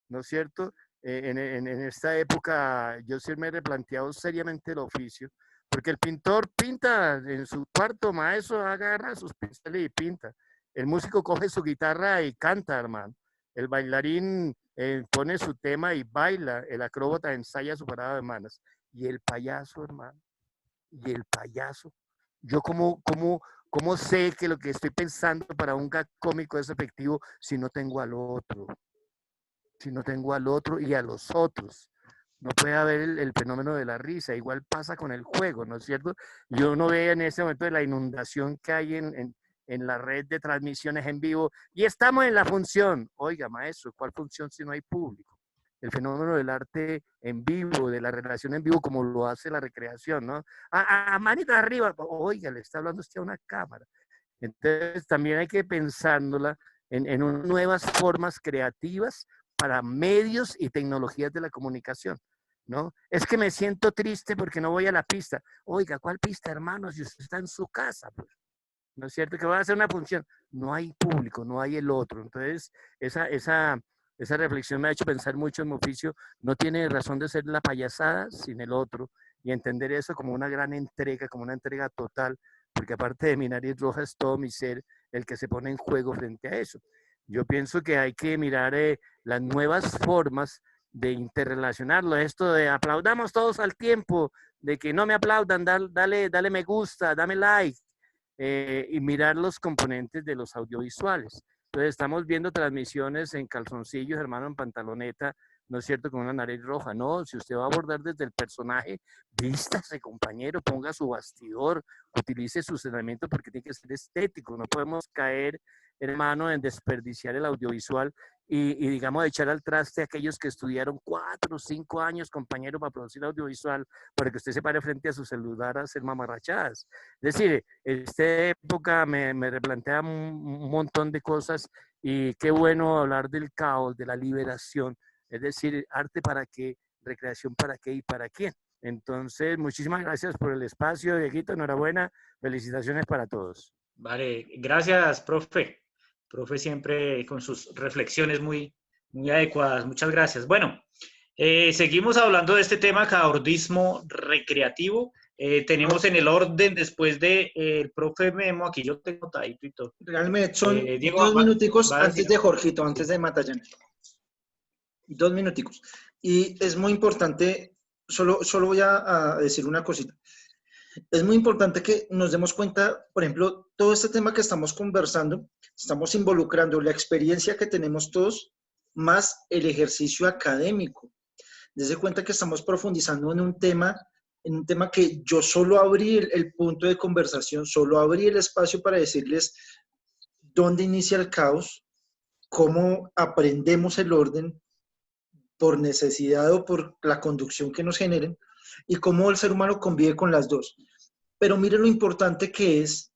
B: ¿no es cierto? En esta época yo sí me he replanteado seriamente el oficio, porque el pintor pinta en su cuarto, maestro agarra sus pinceles y pinta. El músico coge su guitarra y canta, hermano. El bailarín pone su tema y baila. El acróbata ensaya su parada de manos. Y el payaso, hermano. Y el payaso. Yo ¿cómo sé que lo que estoy pensando para un gag cómico es efectivo si no tengo al otro? Si no tengo al otro y a los otros. No puede haber el fenómeno de la risa. Igual pasa con el juego, ¿no es cierto? Yo no veo en este momento de la inundación que hay en la red de transmisiones en vivo y estamos en la función. Oiga, maestro, ¿cuál función si no hay público? El fenómeno del arte en vivo, de la relación en vivo, como lo hace la recreación, ¿no? A manita arriba, oiga, le está hablando usted a una cámara. Entonces también hay que pensándola en nuevas formas creativas para medios y tecnologías de la comunicación, ¿no? Es que me siento triste porque no voy a la pista. Oiga, ¿cuál pista, hermano? Si usted está en su casa, pues, ¿no es cierto? Que va a hacer una función. No hay público, no hay el otro. Entonces, esa reflexión me ha hecho pensar mucho en mi oficio. No tiene razón de ser la payasada sin el otro y entender eso como una gran entrega, como una entrega total, porque aparte de mi nariz roja es todo mi ser el que se pone en juego frente a eso. Yo pienso que hay que mirar las nuevas formas de interrelacionarlo. Esto de aplaudamos todos al tiempo, de que no me aplaudan, dale me gusta, dame like, y mirar los componentes de los audiovisuales. Entonces estamos viendo transmisiones en calzoncillos, hermano, en pantaloneta, ¿no es cierto? Con una nariz roja. No, si usted va a abordar desde el personaje, vístase, compañero, ponga su bastidor, utilice sus elementos porque tiene que ser estético. No podemos caer, hermano, en desperdiciar el audiovisual y digamos, echar al traste a aquellos que estudiaron 4 o 5 años, compañero, para producir audiovisual, para que usted se pare frente a su celular a hacer mamarrachadas. Es decir, esta época me replantea un montón de cosas y qué bueno hablar del caos, de la liberación. Es decir, arte para qué, recreación para qué y para quién. Entonces, muchísimas gracias por el espacio, Dieguito, enhorabuena, felicitaciones para todos.
E: Vale, gracias, profe. Profe siempre con sus reflexiones muy adecuadas. Muchas gracias. Bueno, seguimos hablando de este tema, caordismo recreativo. Tenemos en el orden después de el profe Memo, aquí yo tengo tadito y todo.
A: Realmente son
E: Diego,
A: 2 minuticos
E: va a
A: antes
E: decir.
A: de Jorgito, antes de Matallana. 2 minuticos. Y es muy importante, solo voy a decir una cosita. Es muy importante que nos demos cuenta, por ejemplo, todo este tema que estamos conversando, estamos involucrando la experiencia que tenemos todos más el ejercicio académico. Dese cuenta que estamos profundizando en un tema que yo solo abrí el punto de conversación, solo abrí el espacio para decirles dónde inicia el caos, cómo aprendemos el orden por necesidad o por la conducción que nos generen y cómo el ser humano convive con las dos. Pero miren lo importante que es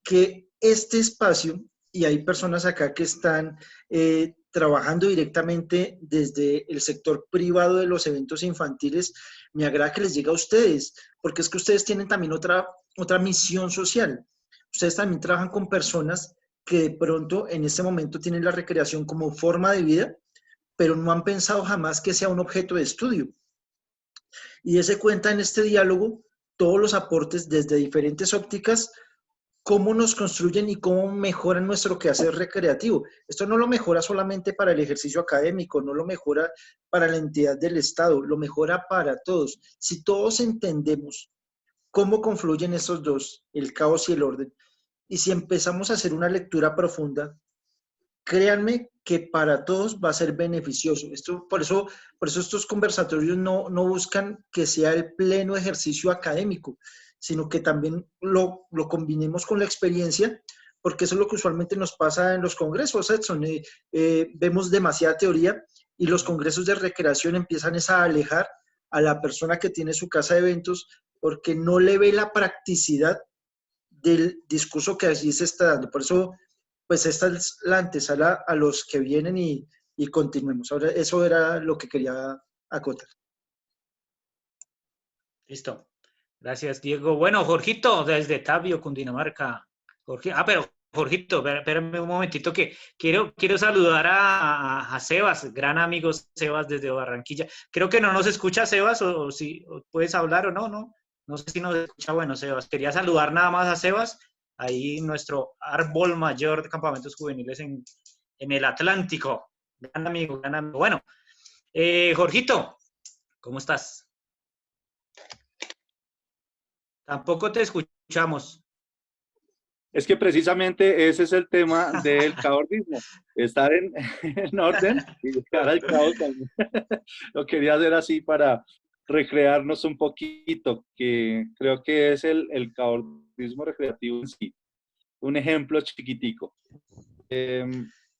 A: que este espacio, y hay personas acá que están trabajando directamente desde el sector privado de los eventos infantiles, me agrada que les llegue a ustedes, porque es que ustedes tienen también otra misión social. Ustedes también trabajan con personas que de pronto en este momento tienen la recreación como forma de vida, pero no han pensado jamás que sea un objeto de estudio. Y dése cuenta en este diálogo todos los aportes desde diferentes ópticas, cómo nos construyen y cómo mejoran nuestro quehacer recreativo. Esto no lo mejora solamente para el ejercicio académico, no lo mejora para la entidad del Estado, lo mejora para todos. Si todos entendemos cómo confluyen esos dos, el caos y el orden, y si empezamos a hacer una lectura profunda, créanme que para todos va a ser beneficioso. Por eso estos conversatorios no buscan que sea el pleno ejercicio académico, sino que también lo combinemos con la experiencia, porque eso es lo que usualmente nos pasa en los congresos, Edson. Vemos demasiada teoría y los congresos de recreación empiezan a alejar a la persona que tiene su casa de eventos porque no le ve la practicidad del discurso que allí se está dando. Por eso, pues esta es la antesala a los que vienen y continuemos. Ahora, eso era lo que quería acotar.
E: Listo. Gracias, Diego. Bueno, Jorgito, desde Tabio, Cundinamarca. Pero Jorgito, espérame un momentito que quiero saludar a Sebas, gran amigo Sebas desde Barranquilla. Creo que no nos escucha Sebas, o si puedes hablar o no sé si nos escucha. Bueno, Sebas, quería saludar nada más a Sebas, ahí nuestro árbol mayor de campamentos juveniles en el Atlántico. Gran amigo, gran amigo. Bueno, Jorgito, ¿cómo estás? Tampoco te escuchamos.
J: Es que precisamente ese es el tema del caordismo, estar en orden y llegar al caos también. Lo quería hacer así para recrearnos un poquito, que creo que es el caordismo recreativo en sí. Un ejemplo chiquitico.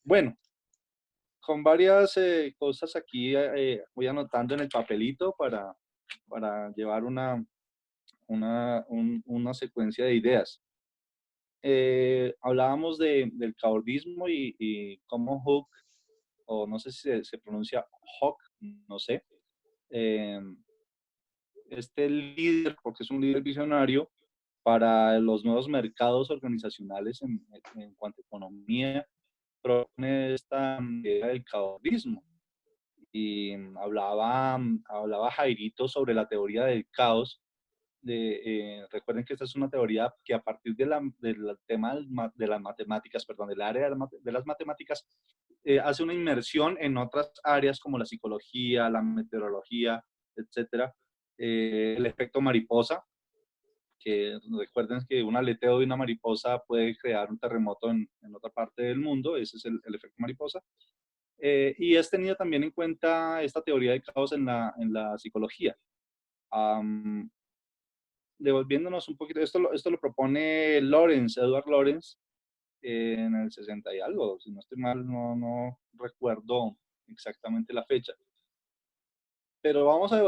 J: Bueno, con varias cosas aquí voy anotando en el papelito para llevar una secuencia de ideas. Hablábamos del caordismo y cómo Hooke, o no sé si se pronuncia Hawk, no sé, este líder, porque es un líder visionario para los nuevos mercados organizacionales en cuanto a economía, propone esta idea del caordismo. Y hablaba Jairito sobre la teoría del caos. Recuerden que esta es una teoría que a partir del tema de las matemáticas, perdón, del área de las matemáticas, hace una inmersión en otras áreas como la psicología, la meteorología, etcétera. El efecto mariposa, que recuerden que un aleteo de una mariposa puede crear un terremoto en otra parte del mundo, ese es el efecto mariposa. Y es tenido también en cuenta esta teoría de caos en la psicología. Devolviéndonos un poquito, esto lo propone Edward Lorenz, en el 60 y algo, si no estoy mal, no recuerdo exactamente la fecha. Pero vamos a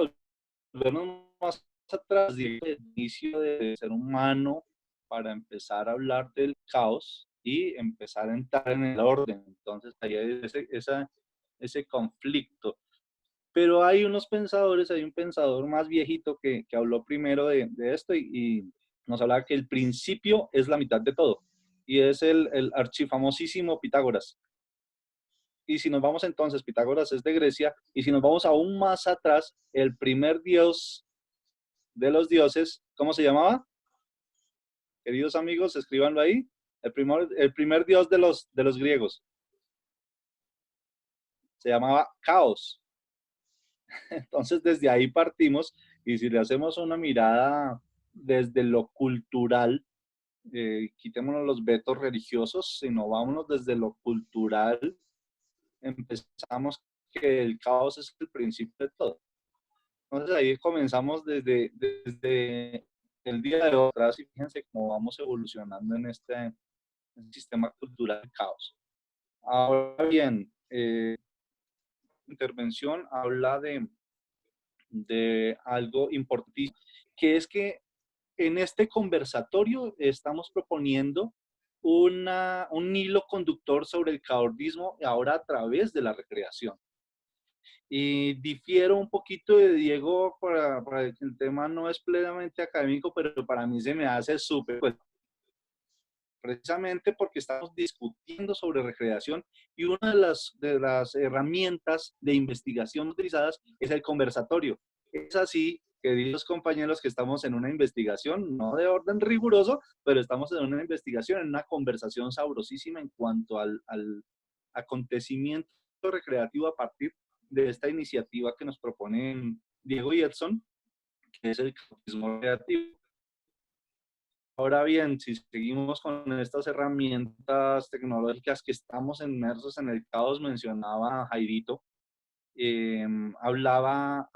J: devolvernos más atrás del inicio del ser humano para empezar a hablar del caos y empezar a entrar en el orden. Entonces, ahí hay ese conflicto. Pero hay unos pensadores, hay un pensador más viejito que habló primero de esto y nos hablaba que el principio es la mitad de todo. Y es el archifamosísimo Pitágoras. Y si nos vamos entonces, Pitágoras es de Grecia, y si nos vamos aún más atrás, el primer dios de los dioses, ¿cómo se llamaba? Queridos amigos, escríbanlo ahí. El primer dios de los griegos se llamaba Caos. Entonces, desde ahí partimos, y si le hacemos una mirada desde lo cultural, quitémonos los vetos religiosos, sino vámonos desde lo cultural, empezamos que el caos es el principio de todo. Entonces, ahí comenzamos desde el día de hoy atrás, y fíjense cómo vamos evolucionando en este sistema cultural de caos. Ahora bien, intervención habla de algo importantísimo, que es que en este conversatorio estamos proponiendo un hilo conductor sobre el caordismo ahora a través de la recreación. Y difiero un poquito de Diego para que el tema no es plenamente académico, pero para mí se me hace súper, pues, precisamente porque estamos discutiendo sobre recreación y una de las herramientas de investigación utilizadas es el conversatorio. Es así, queridos compañeros, que estamos en una investigación, no de orden riguroso, pero estamos en una investigación, en una conversación sabrosísima en cuanto al acontecimiento recreativo a partir de esta iniciativa que nos proponen Diego y Edson, que es el caudismo recreativo. Ahora bien, si seguimos con estas herramientas tecnológicas que estamos inmersos en el caos, mencionaba Jairito, hablaba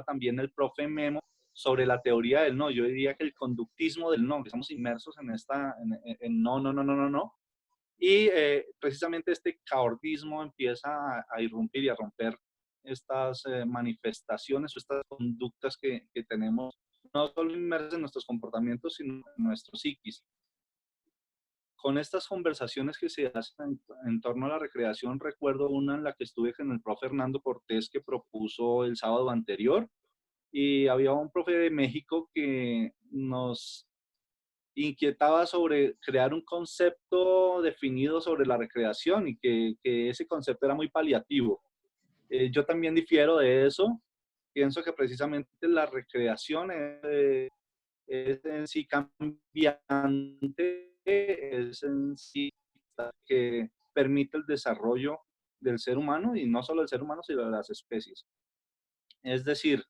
J: también el profe Memo sobre la teoría del no. Yo diría que el conductismo del no, que estamos inmersos en no. Y precisamente este caordismo empieza a irrumpir y a romper estas manifestaciones o estas conductas que tenemos, no solo inmersas en nuestros comportamientos, sino en nuestro psiquis. Con estas conversaciones que se hacen en torno a la recreación, recuerdo una en la que estuve con el profe Fernando Cortés, que propuso el sábado anterior, y había un profe de México que nos inquietaba sobre crear un concepto definido sobre la recreación y que ese concepto era muy paliativo. Yo también difiero de eso. Pienso que precisamente la recreación es en sí cambiante, es en sí que permite el desarrollo del ser humano y no solo del ser humano, sino de las especies. Es decir,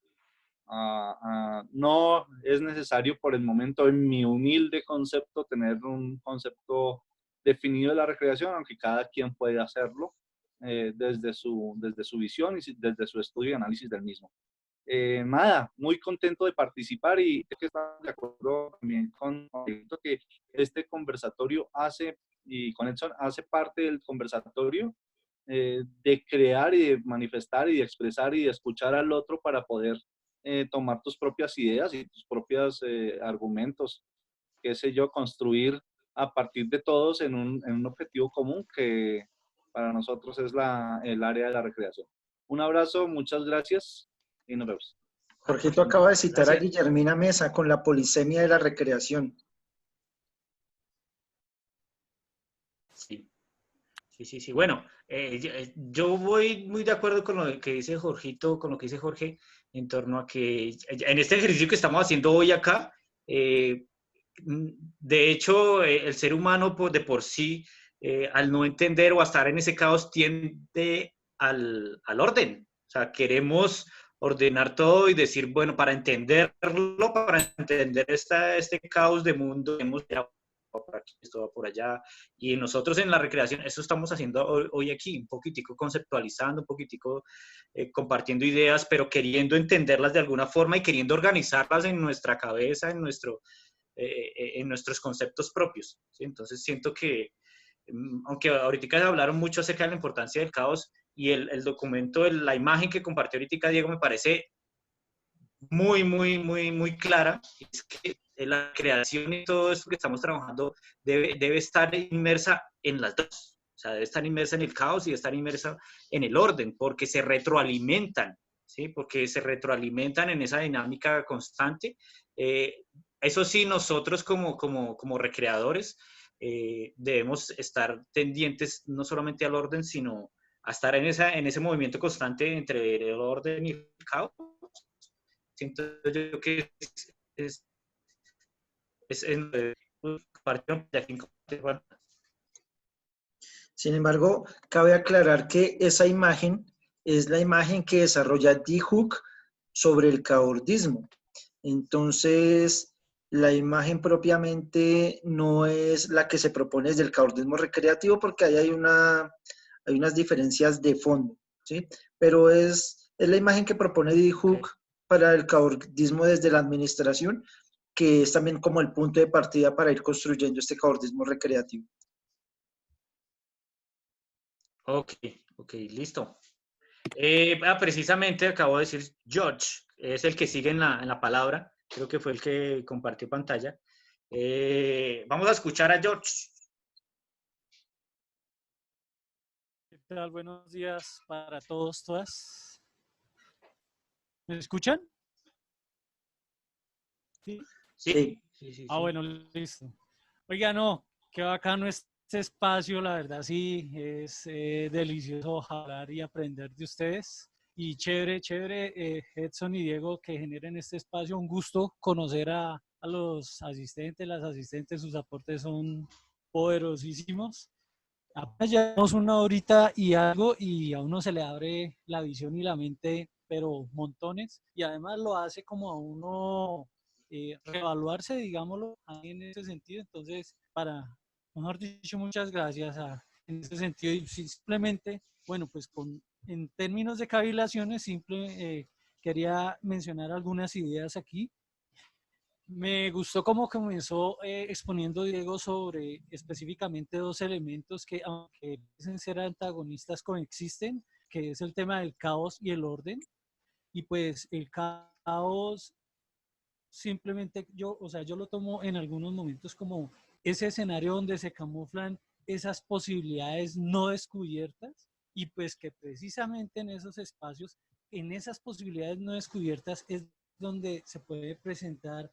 J: no es necesario por el momento, en mi humilde concepto, tener un concepto definido de la recreación, aunque cada quien puede hacerlo desde su visión y desde su estudio y análisis del mismo. Nada, muy contento de participar y creo que estamos de acuerdo también con que este conversatorio hace, y con Edson, hace parte del conversatorio de crear y de manifestar y de expresar y de escuchar al otro para poder tomar tus propias ideas y tus propios argumentos, qué sé yo, construir a partir de todos en un objetivo común que para nosotros es el área de la recreación. Un abrazo, muchas gracias y nos vemos.
K: Jorgito acaba de citar a
E: Gracias.
K: Guillermina Mesa con la polisemia de la recreación.
E: Sí. Sí. Bueno, yo voy muy de acuerdo con lo que dice Jorgito, con lo que dice Jorge, en torno a que en este ejercicio que estamos haciendo hoy acá, de hecho, el ser humano de por sí, al no entender o a estar en ese caos, tiende al orden. O sea, queremos ordenar todo y decir, bueno, para entenderlo, para entender este caos de mundo, hemos por aquí, esto va por allá, y nosotros en la recreación, eso estamos haciendo hoy aquí, un poquitico conceptualizando, un poquitico compartiendo ideas, pero queriendo entenderlas de alguna forma y queriendo organizarlas en nuestra cabeza, en nuestros conceptos propios, ¿sí? Entonces siento que, aunque ahorita hablaron mucho acerca de la importancia del caos, y el documento, la imagen que compartió ahorita Diego me parece muy clara, es que la creación y todo esto que estamos trabajando debe estar inmersa en las dos. O sea, debe estar inmersa en el caos y debe estar inmersa en el orden, porque se retroalimentan, ¿sí? Porque se retroalimentan en esa dinámica constante. Eso sí, nosotros como recreadores debemos estar tendientes no solamente al orden, sino a estar en ese movimiento constante entre el orden y el caos. Siento yo que es
K: Sin embargo, cabe aclarar que esa imagen es la imagen que desarrolla D. Hook sobre el caordismo. Entonces, la imagen propiamente no es la que se propone desde el caordismo recreativo, porque ahí hay unas diferencias de fondo, ¿sí? Pero es la imagen que propone D. Hook para el caordismo desde la administración, que es también como el punto de partida para ir construyendo este caordismo recreativo.
E: Ok, listo. Precisamente acabo de decir George, es el que sigue en la palabra, creo que fue el que compartió pantalla. Vamos a escuchar a George.
C: ¿Qué tal? Buenos días para todos, todas. ¿Me escuchan? ¿Sí?
E: Sí.
C: Bueno, listo. Oiga, no, qué bacano este espacio, la verdad sí, es delicioso hablar y aprender de ustedes. Y chévere, Edson y Diego, que generen este espacio. Un gusto conocer a los asistentes, las asistentes, sus aportes son poderosísimos. Apenas llevamos una horita y algo y a uno se le abre la visión y la mente, pero montones. Y además lo hace como a uno reevaluarse, digámoslo, en ese sentido. Entonces, mejor dicho, muchas gracias en ese sentido. Y simplemente, bueno, pues en términos de cavilaciones, quería mencionar algunas ideas aquí. Me gustó cómo comenzó exponiendo Diego sobre específicamente dos elementos que, aunque dicen ser antagonistas, coexisten, que es el tema del caos y el orden. Y pues el caos simplemente yo lo tomo en algunos momentos como ese escenario donde se camuflan esas posibilidades no descubiertas y pues que precisamente en esos espacios, en esas posibilidades no descubiertas es donde se puede presentar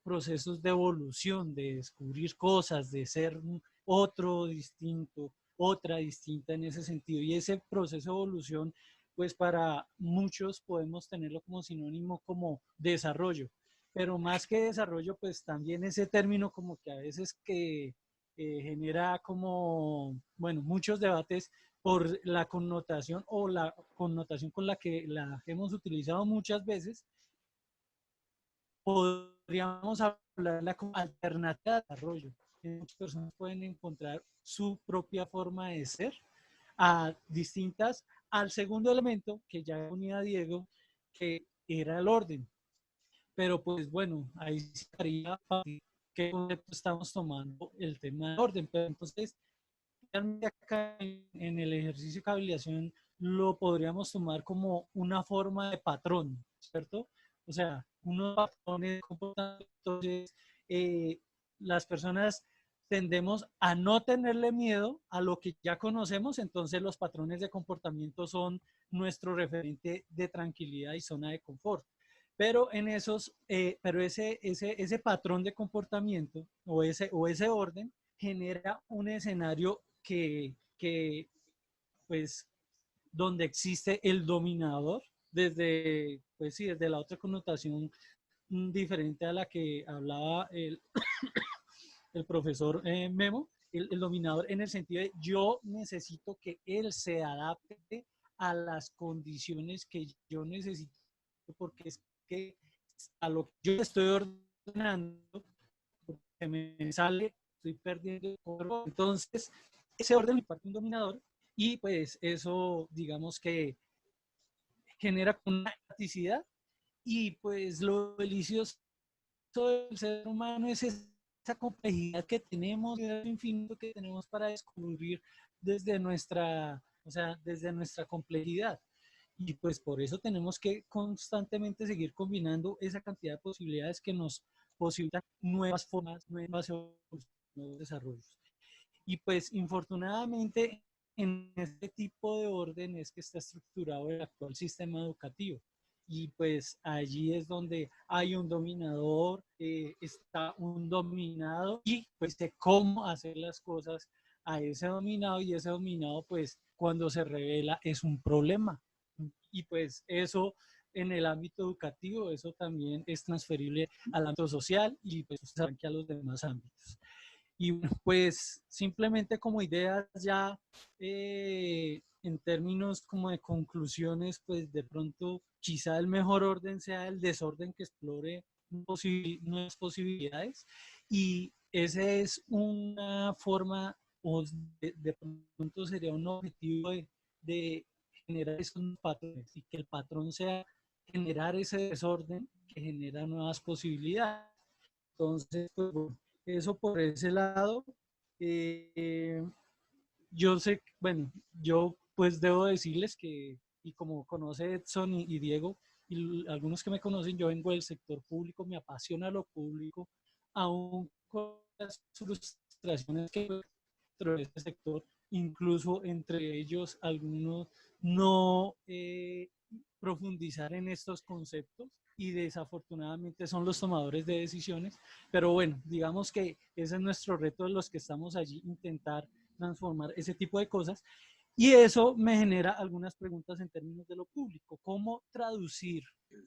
C: procesos de evolución, de descubrir cosas, de ser otro distinto, otra distinta en ese sentido. Y ese proceso de evolución, pues para muchos podemos tenerlo como sinónimo como desarrollo, pero más que desarrollo, pues también ese término como que a veces que genera como, bueno, muchos debates por la connotación o la connotación con la que la hemos utilizado muchas veces. Podríamos hablarla como alternativa de desarrollo. Muchas personas pueden encontrar su propia forma de ser a distintas al segundo elemento que ya unía Diego, que era el orden. Pero pues bueno, ahí estaría qué concepto estamos tomando el tema de orden. Pero entonces, realmente acá en el ejercicio de cavilación lo podríamos tomar como una forma de patrón, ¿cierto? O sea, unos patrones de comportamiento. Entonces, las personas tendemos a no tenerle miedo a lo que ya conocemos, entonces los patrones de comportamiento son nuestro referente de tranquilidad y zona de confort. Pero en esos, pero ese patrón de comportamiento o ese orden genera un escenario que pues, donde existe el dominador, desde, pues sí, desde la otra connotación diferente a la que hablaba el profesor Memo, el dominador en el sentido de yo necesito que él se adapte a las condiciones que yo necesito, porque es que a lo que yo estoy ordenando, que me sale, estoy perdiendo el control. Entonces, ese orden imparte un dominador y pues eso, digamos que genera una erraticidad y pues lo delicioso del ser humano es esa complejidad que tenemos, el infinito que tenemos para descubrir desde nuestra, o sea, desde nuestra complejidad. Y pues por eso tenemos que constantemente seguir combinando esa cantidad de posibilidades que nos posibilitan nuevas formas, nuevos desarrollos. Y pues infortunadamente en este tipo de orden es que está estructurado el actual sistema educativo. Y pues allí es donde hay un dominador, está un dominado y pues de cómo hacer las cosas a ese dominado, y ese dominado pues cuando se revela es un problema. Y pues eso en el ámbito educativo, eso también es transferible al ámbito social y pues a los demás ámbitos. Y pues simplemente como ideas ya en términos como de conclusiones, pues de pronto quizá el mejor orden sea el desorden que explore nuevas posibilidades, y esa es una forma o de pronto sería un objetivo de generar esos patrones y que el patrón sea generar ese desorden que genera nuevas posibilidades. Entonces, pues, bueno, eso por ese lado. Yo sé, bueno, yo pues debo decirles que, y como conoce Edson y Diego, y algunos que me conocen, yo vengo del sector público, me apasiona lo público, aún con las frustraciones que dentro de este sector, incluso entre ellos algunos no profundizar en estos conceptos, y desafortunadamente son los tomadores de decisiones, pero bueno, digamos que ese es nuestro reto de los que estamos allí, intentar transformar ese tipo de cosas, y eso me genera algunas preguntas en términos de lo público. ¿Cómo traducir?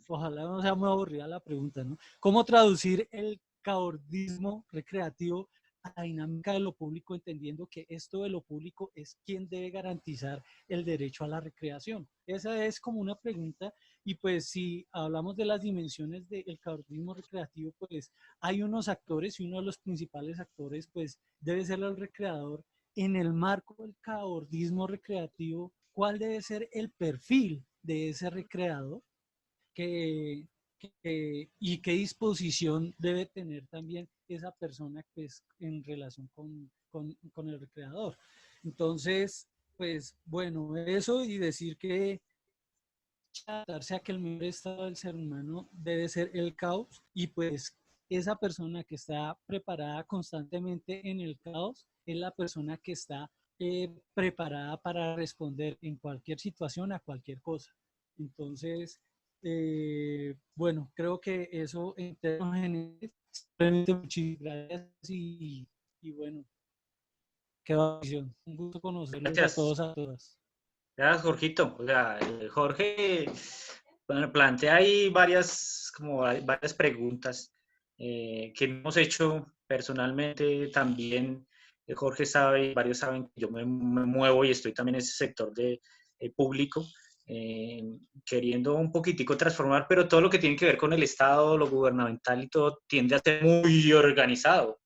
C: Ojalá no sea muy aburrida la pregunta, ¿no? ¿Cómo traducir el caordismo recreativo a la dinámica de lo público, entendiendo que esto de lo público es quien debe garantizar el derecho a la recreación? Esa es como una pregunta, y pues si hablamos de las dimensiones del caordismo recreativo, pues hay unos actores, y uno de los principales actores pues debe ser el recreador. En el marco del caordismo recreativo, ¿cuál debe ser el perfil de ese recreador? Y qué disposición debe tener también esa persona pues, en relación con el recreador. Entonces, pues bueno, eso, y decir que adaptarse a que el mejor estado del ser humano debe ser el caos, y pues esa persona que está preparada constantemente en el caos es la persona que está preparada para responder en cualquier situación a cualquier cosa. Entonces, bueno, creo que eso en términos generales Simplemente muchísimas gracias y bueno, qué bendición. Un gusto conocerlos a
E: Gracias.
C: todos, a todas.
E: Gracias, Jorgito. Oiga, Jorge, bueno, plantea ahí varias preguntas que hemos hecho personalmente también. Jorge sabe, varios saben que yo me muevo y estoy también en ese sector de público, queriendo un poquitico transformar, pero todo lo que tiene que ver con el Estado, lo gubernamental y todo, tiende a ser muy organizado,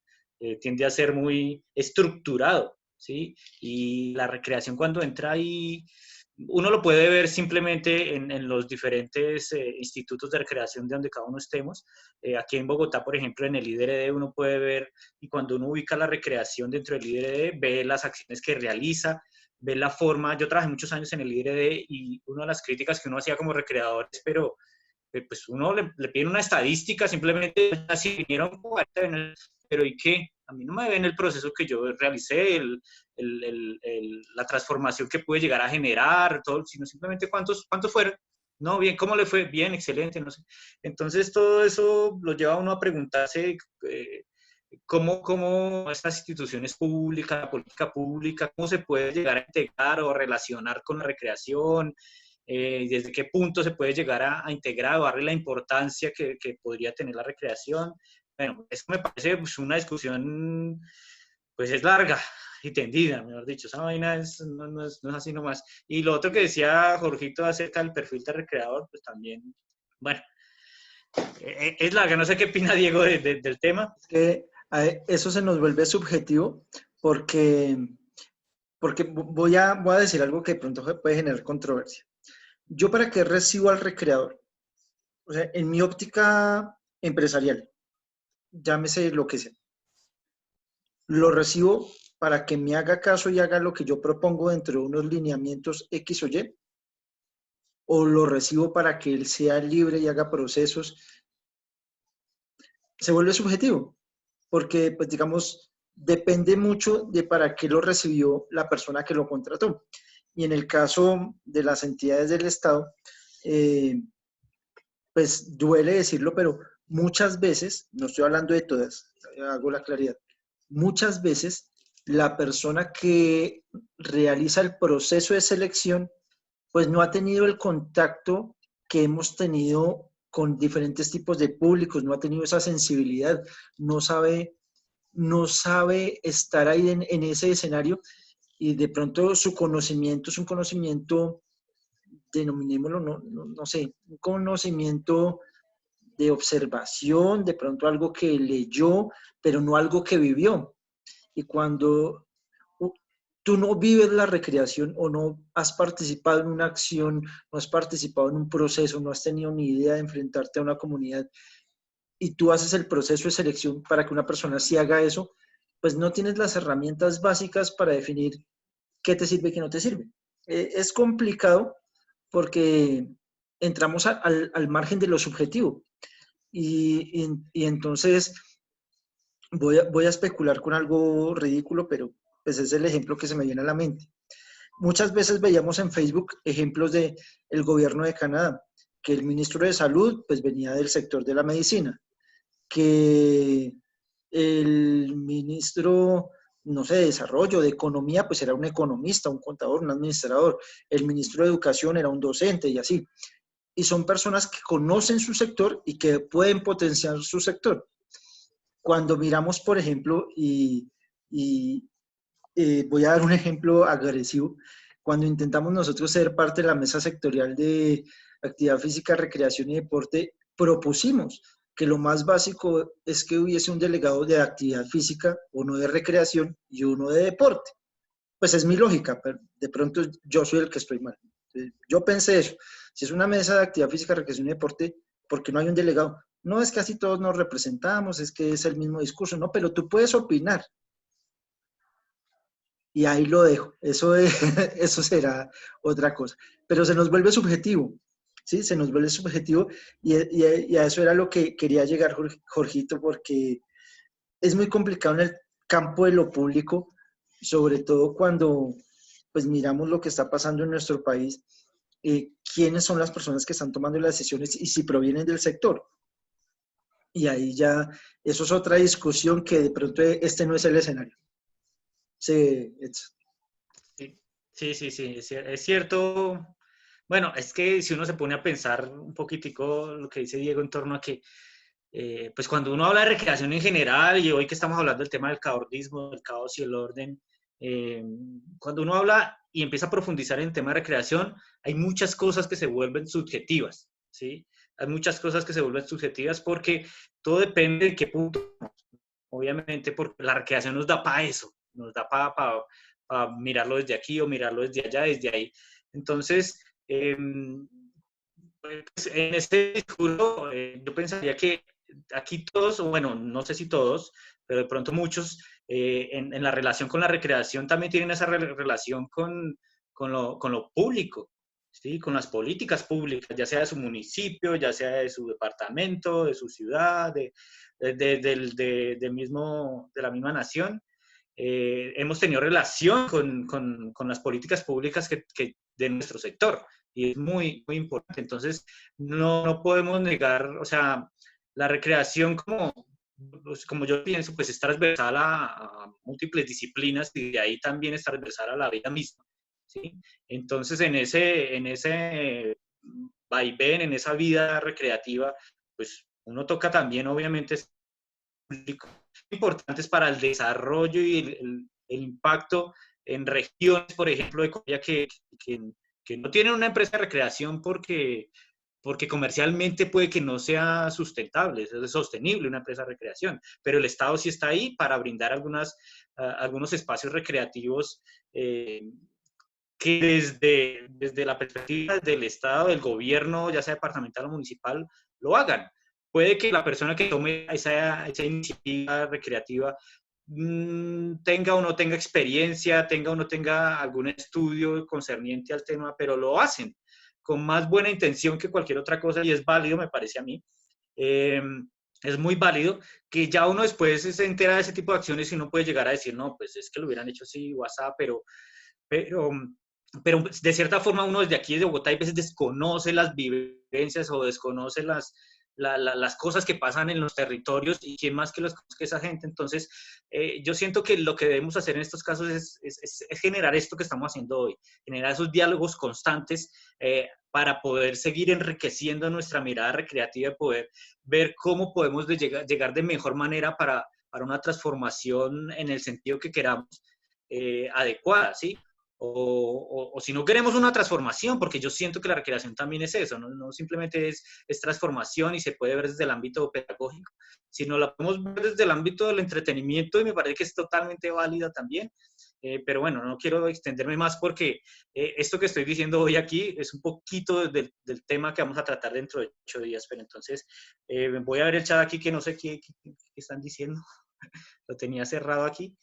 E: tiende a ser muy estructurado, ¿sí? Y la recreación cuando entra ahí, uno lo puede ver simplemente en los diferentes institutos de recreación de donde cada uno estemos. Aquí en Bogotá, por ejemplo, en el IDRD uno puede ver, y cuando uno ubica la recreación dentro del IDRD, ve las acciones que realiza, ve la forma. Yo trabajé muchos años en el IDRD y una de las críticas que uno hacía como recreadores, pero pues uno le pide una estadística, simplemente así vinieron 40, pero ¿y qué? A mí no me ven el proceso que yo realicé, la transformación que pude llegar a generar, todo, sino simplemente cuántos fueron. No, bien, ¿cómo le fue? Bien, excelente, no sé. Entonces todo eso lo lleva a uno a preguntarse cómo estas instituciones públicas, la política pública, cómo se puede llegar a integrar o relacionar con la recreación, desde qué punto se puede llegar a integrar o darle la importancia que podría tener la recreación. Bueno, eso me parece pues, una discusión, pues es larga y tendida, mejor dicho. Esa vaina no es así nomás. Y lo otro que decía Jorgito acerca del perfil de recreador, pues también, bueno, es larga. No sé qué opina Diego del tema.
K: Es que eso se nos vuelve subjetivo porque voy a decir algo que de pronto puede generar controversia. ¿Yo para qué recibo al recreador? O sea, en mi óptica empresarial, llámese lo que sea, lo recibo para que me haga caso y haga lo que yo propongo dentro de unos lineamientos X o Y, o lo recibo para que él sea libre y haga procesos. Se vuelve subjetivo, porque, pues digamos, depende mucho de para qué lo recibió la persona que lo contrató. Y en el caso de las entidades del Estado, pues duele decirlo, pero muchas veces, no estoy hablando de todas, hago la claridad, muchas veces la persona que realiza el proceso de selección, pues no ha tenido el contacto que hemos tenido con diferentes tipos de públicos, no ha tenido esa sensibilidad, no sabe estar ahí en ese escenario y de pronto su conocimiento es un conocimiento, denominémoslo, no sé, un conocimiento de observación, de pronto algo que leyó, pero no algo que vivió. Y cuando tú no vives la recreación o no has participado en una acción, no has participado en un proceso, no has tenido ni idea de enfrentarte a una comunidad y tú haces el proceso de selección para que una persona sí haga eso, pues no tienes las herramientas básicas para definir qué te sirve y qué no te sirve. Es complicado porque entramos al margen de lo subjetivo y entonces voy a especular con algo ridículo, pero pues es el ejemplo que se me viene a la mente. Muchas veces veíamos en Facebook ejemplos del gobierno de Canadá, que el ministro de Salud pues venía del sector de la medicina, que el ministro, no sé, de Desarrollo, de Economía, pues era un economista, un contador, un administrador, el ministro de Educación era un docente y así. Y son personas que conocen su sector y que pueden potenciar su sector. Cuando miramos, por ejemplo, voy a dar un ejemplo agresivo, cuando intentamos nosotros ser parte de la mesa sectorial de actividad física, recreación y deporte, propusimos que lo más básico es que hubiese un delegado de actividad física, uno de recreación y uno de deporte. Pues es mi lógica, pero de pronto yo soy el que estoy mal. Yo pensé eso. Si es una mesa de actividad física, recreación y deporte, ¿por qué no hay un delegado? No es que así todos nos representamos, es que es el mismo discurso, no, pero tú puedes opinar. Y ahí lo dejo. Eso será otra cosa. Pero se nos vuelve subjetivo, ¿sí? Se nos vuelve subjetivo y a eso era lo que quería llegar, Jorgito, porque es muy complicado en el campo de lo público, sobre todo cuando pues miramos lo que está pasando en nuestro país, quiénes son las personas que están tomando las decisiones y si provienen del sector. y ahí ya, eso es otra discusión que de pronto este no es el escenario. Sí,
E: Sí, es cierto. Bueno, es que si uno se pone a pensar un poquitico lo que dice Diego en torno a que, pues cuando uno habla de recreación en general, y hoy que estamos hablando del tema del caordismo, del caos y el orden, cuando uno habla y empieza a profundizar en el tema de recreación, hay muchas cosas que se vuelven subjetivas, ¿sí? Hay muchas cosas que se vuelven subjetivas porque todo depende de qué punto, obviamente, porque la recreación nos da para eso, nos da para mirarlo desde aquí o mirarlo desde allá, desde ahí. Entonces, pues, en este discurso, yo pensaría que aquí todos, o bueno, no sé si todos, pero de pronto muchos, en la relación con la recreación también tienen esa relación con lo público, ¿sí? Con las políticas públicas, ya sea de su municipio, ya sea de su departamento, de su ciudad, de la misma nación. Hemos tenido relación con las políticas públicas de nuestro sector y es muy, muy importante. Entonces, no podemos negar, o sea, la recreación como yo pienso, pues es transversal a múltiples disciplinas y de ahí también es transversal a la vida misma, ¿sí? Entonces, en ese vaivén, en esa vida recreativa, pues uno toca también, obviamente, importantes para el desarrollo y el impacto en regiones, por ejemplo, de Colombia que no tienen una empresa de recreación porque comercialmente puede que no sea sustentable, es sostenible una empresa de recreación, pero el Estado sí está ahí para brindar algunos espacios recreativos que desde la perspectiva del Estado, del gobierno, ya sea departamental o municipal, lo hagan. Puede que la persona que tome esa iniciativa recreativa tenga o no tenga experiencia, tenga o no tenga algún estudio concerniente al tema, pero lo hacen con más buena intención que cualquier otra cosa y es válido, me parece a mí. Es muy válido que ya uno después se entera de ese tipo de acciones y uno puede llegar a decir, no, pues es que lo hubieran hecho así, WhatsApp, pero de cierta forma uno desde aquí, desde Bogotá, a veces desconoce las vivencias o desconoce las cosas que pasan en los territorios y quién más que esa gente. Entonces, yo siento que lo que debemos hacer en estos casos es generar esto que estamos haciendo hoy, generar esos diálogos constantes para poder seguir enriqueciendo nuestra mirada recreativa y poder ver cómo podemos llegar de mejor manera para una transformación en el sentido que queramos adecuada, ¿sí? O si no queremos una transformación, porque yo siento que la recreación también es eso, no simplemente es transformación y se puede ver desde el ámbito pedagógico, sino la podemos ver desde el ámbito del entretenimiento y me parece que es totalmente válida también. Pero bueno, no quiero extenderme más porque esto que estoy diciendo hoy aquí es un poquito del tema que vamos a tratar dentro de 8 días, pero entonces voy a ver el chat aquí que no sé qué están diciendo, lo tenía cerrado aquí.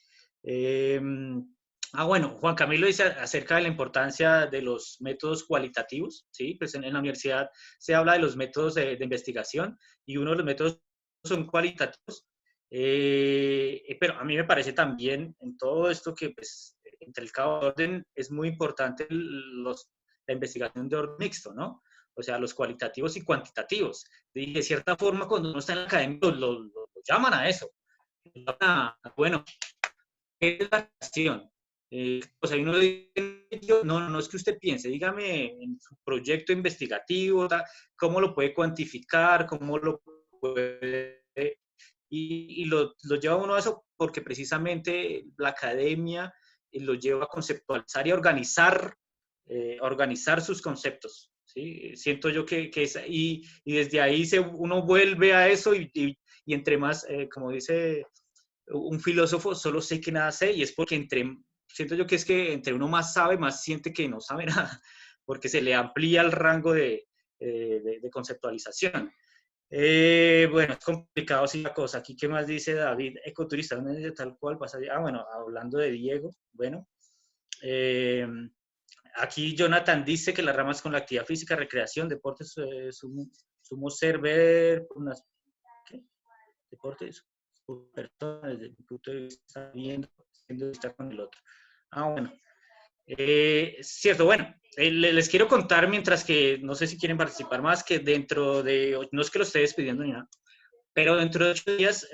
E: Bueno, Juan Camilo dice acerca de la importancia de los métodos cualitativos, ¿sí? Pues en la universidad se habla de los métodos de investigación y uno de los métodos son cualitativos, pero a mí me parece también en todo esto que pues entre el cabo de orden es muy importante la investigación de orden mixto, ¿no? O sea, los cualitativos y cuantitativos. Y de cierta forma, cuando uno está en la academia, lo llaman a eso. Bueno, ¿qué es la acción? O sea, uno dice, no es que usted piense, dígame en su proyecto investigativo, cómo lo puede cuantificar, cómo lo puede... Y lo lleva uno a eso porque precisamente la academia lo lleva a conceptualizar y a organizar sus conceptos, ¿sí? Siento yo que es, y desde ahí uno vuelve a eso y entre más, como dice un filósofo, solo sé que nada sé, y es porque siento yo que es que entre uno más sabe, más siente que no sabe nada, porque se le amplía el rango de conceptualización. Bueno, es complicado sí la cosa. Aquí, ¿qué más dice David? Ecoturista, ¿no dice tal cual pasa? Bueno, hablando de Diego, bueno. Aquí Jonathan dice que las ramas con la actividad física, recreación, deportes, sumo ser, ver, ¿qué? Deportes, personas, desde mi punto de vista, viendo, estar con el otro. Bueno. Cierto, bueno, les quiero contar mientras que, no sé si quieren participar más, que dentro de, no es que lo esté despidiendo ni nada, Pero dentro de 8 días,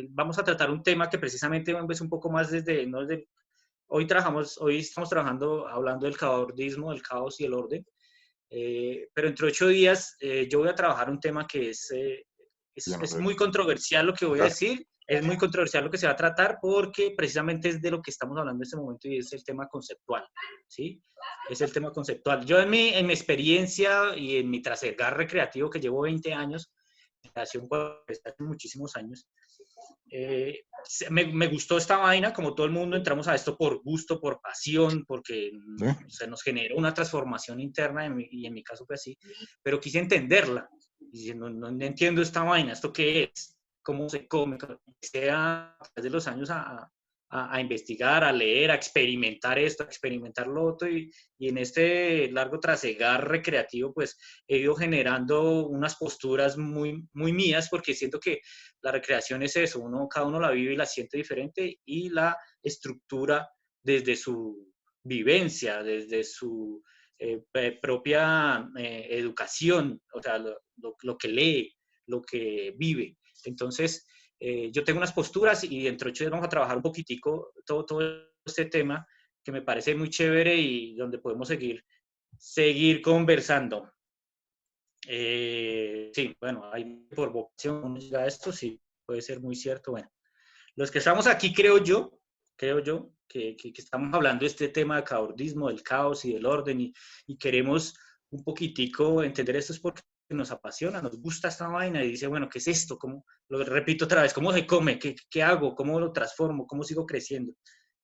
E: vamos a tratar un tema que precisamente es un poco más no desde hoy estamos trabajando, hablando del caordismo, del caos y el orden, pero entre 8 días yo voy a trabajar un tema que es muy controversial lo que voy a decir, es muy controversial lo que se va a tratar porque precisamente es de lo que estamos hablando en este momento y es el tema conceptual, ¿sí? Es el tema conceptual. Yo en mi experiencia y en mi trasegar recreativo que llevo 20 años, hace muchísimos años, me gustó esta vaina, como todo el mundo entramos a esto por gusto, por pasión, porque se nos generó una transformación interna y en mi caso fue así, pero quise entenderla. Y no entiendo esta vaina, ¿esto qué es? ¿Cómo se come? Empecé a través de los años a investigar, a leer, a experimentar esto, a experimentar lo otro y en este largo trasegar recreativo pues he ido generando unas posturas muy, muy mías porque siento que la recreación es eso, cada uno la vive y la siente diferente y la estructura desde su vivencia, desde su propia educación, o sea, lo que lee, lo que vive. Entonces, yo tengo unas posturas y dentro de 8 días vamos a trabajar un poquitico todo este tema que me parece muy chévere y donde podemos seguir conversando. Sí, bueno, hay por vocación a esto, sí, puede ser muy cierto. Bueno, los que estamos aquí, creo yo que estamos hablando de este tema de caordismo, del caos y del orden y queremos un poquitico entender esto es porque nos apasiona, nos gusta esta vaina y dice, bueno, ¿qué es esto? Lo repito otra vez, ¿cómo se come? ¿Qué hago? ¿Cómo lo transformo? ¿Cómo sigo creciendo?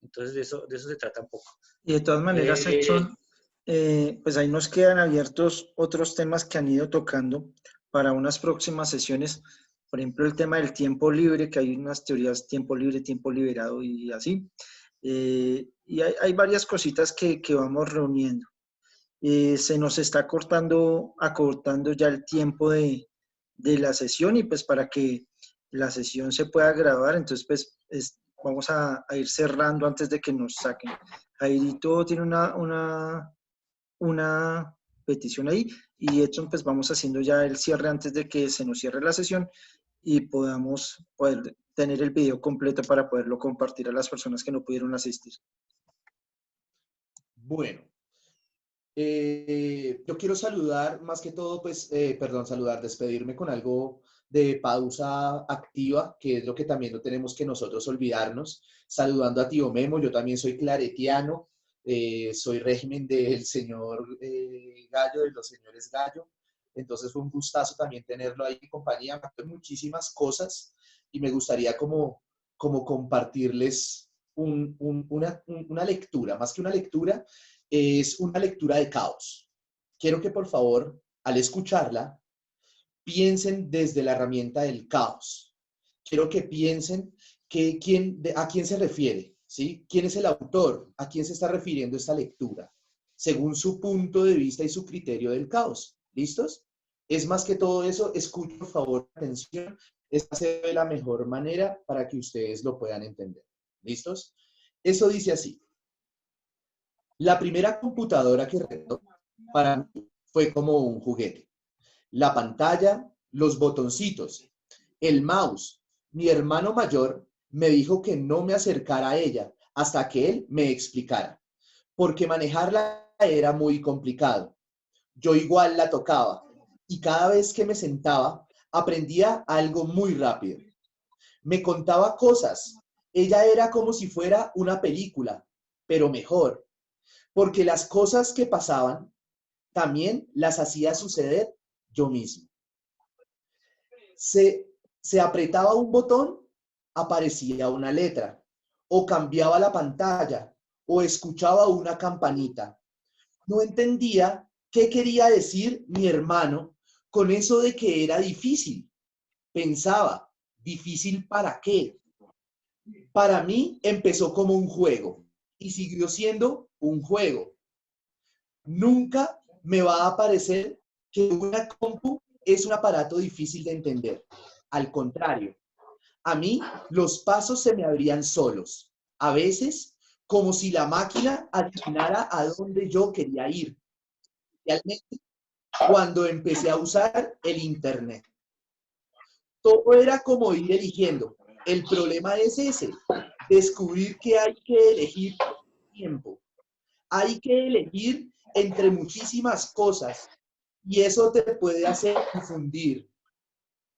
E: Entonces de eso se trata un poco.
K: Y de todas maneras, Edson, pues ahí nos quedan abiertos otros temas que han ido tocando para unas próximas sesiones. Por ejemplo, el tema del tiempo libre, que hay unas teorías tiempo libre, tiempo liberado y así. Y hay varias cositas que vamos reuniendo. Se nos está acortando ya el tiempo de la sesión y pues para que la sesión se pueda grabar, entonces pues vamos a ir cerrando antes de que nos saquen. Jairito tiene una petición ahí y Edson pues vamos haciendo ya el cierre antes de que se nos cierre la sesión y podamos poder tener el video completo para poderlo compartir a las personas que no pudieron asistir.
I: Bueno. Yo quiero saludar, más que todo, pues, despedirme con algo de pausa activa, que es lo que también no tenemos que nosotros olvidarnos. Saludando a tío Memo, yo también soy claretiano, soy régimen del señor Gallo, de los señores Gallo. Entonces fue un gustazo también tenerlo ahí en compañía. Me han muchísimas cosas y me gustaría como compartirles una lectura, más que una lectura, es una lectura de caos. Quiero que por favor, al escucharla, piensen desde la herramienta del caos. Quiero que piensen a quién se refiere, ¿sí? ¿Quién es el autor? ¿A quién se está refiriendo esta lectura? Según su punto de vista y su criterio del caos. ¿Listos? Es más que todo eso, escuchen por favor, atención. Esta se ve la mejor manera para que ustedes lo puedan entender. ¿Listos? Eso dice así. La primera computadora que recuerdo para mí fue como un juguete. La pantalla, los botoncitos, el mouse. Mi hermano mayor me dijo que no me acercara a ella hasta que él me explicara, porque manejarla era muy complicado. Yo igual la tocaba y cada vez que me sentaba aprendía algo muy rápido. Me contaba cosas. Ella era como si fuera una película, pero mejor. Porque las cosas que pasaban también las hacía suceder yo mismo. Se apretaba un botón, aparecía una letra, o cambiaba la pantalla, o escuchaba una campanita. No entendía qué quería decir mi hermano con eso de que era difícil. Pensaba, ¿difícil para qué? Para mí empezó como un juego y siguió siendo un juego. Nunca me va a parecer que una compu es un aparato difícil de entender. Al contrario, a mí los pasos se me abrían solos. A veces, como si la máquina adivinara a dónde yo quería ir. Realmente, cuando empecé a usar el internet. todo era como ir eligiendo. El problema es ese, descubrir que hay que elegir tiempo. Hay que elegir entre muchísimas cosas y eso te puede hacer confundir.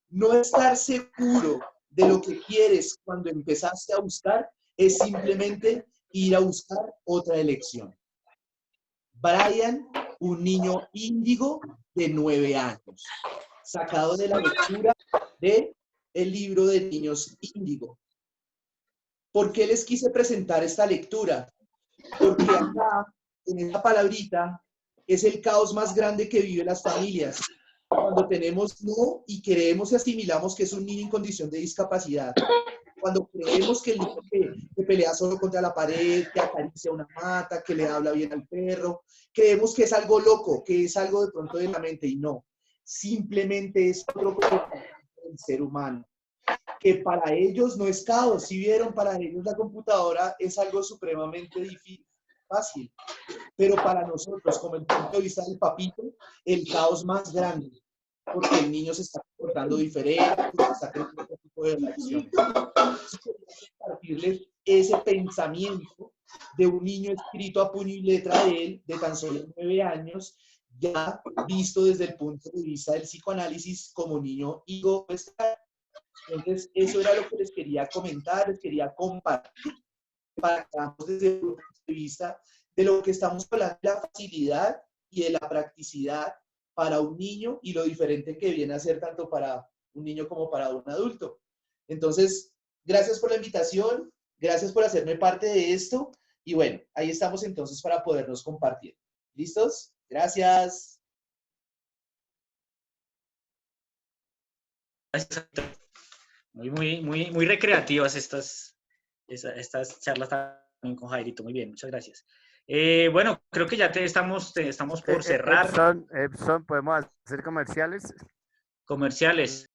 I: No estar seguro de lo que quieres cuando empezaste a buscar es simplemente ir a buscar otra elección. Brian, un niño índigo de 9 años, sacado de la lectura de el libro de niños índigo. ¿Por qué les quise presentar esta lectura? Porque acá, en esta palabrita, es el caos más grande que viven las familias. Cuando tenemos no y creemos y asimilamos que es un niño en condición de discapacidad. Cuando creemos que el niño que pelea solo contra la pared, que acaricia una mata, que le habla bien al perro, creemos que es algo loco, que es algo de pronto de la mente, y no. Simplemente es otro del ser humano. Que para ellos no es caos. Si vieron, para ellos la computadora es algo supremamente difícil, fácil. Pero para nosotros, como el punto de vista del papito, el caos más grande. Porque el niño se está comportando diferente, está teniendo otro tipo de reacciones. Compartirles ese pensamiento de un niño escrito a puño y letra de él, de tan solo 9 años, ya visto desde el punto de vista del psicoanálisis como niño egoísta. Entonces, eso era lo que les quería comentar, les quería compartir, para que veamos desde el punto de vista de lo que estamos hablando, de la facilidad y de la practicidad para un niño y lo diferente que viene a ser tanto para un niño como para un adulto. Entonces, gracias por la invitación, gracias por hacerme parte de esto y bueno, ahí estamos entonces para podernos compartir. ¿Listos? Gracias.
E: Muy recreativas estas charlas también con Jairito. Muy bien, muchas gracias. Bueno, creo que ya estamos por cerrar.
B: Epson, ¿podemos hacer comerciales?
E: Comerciales.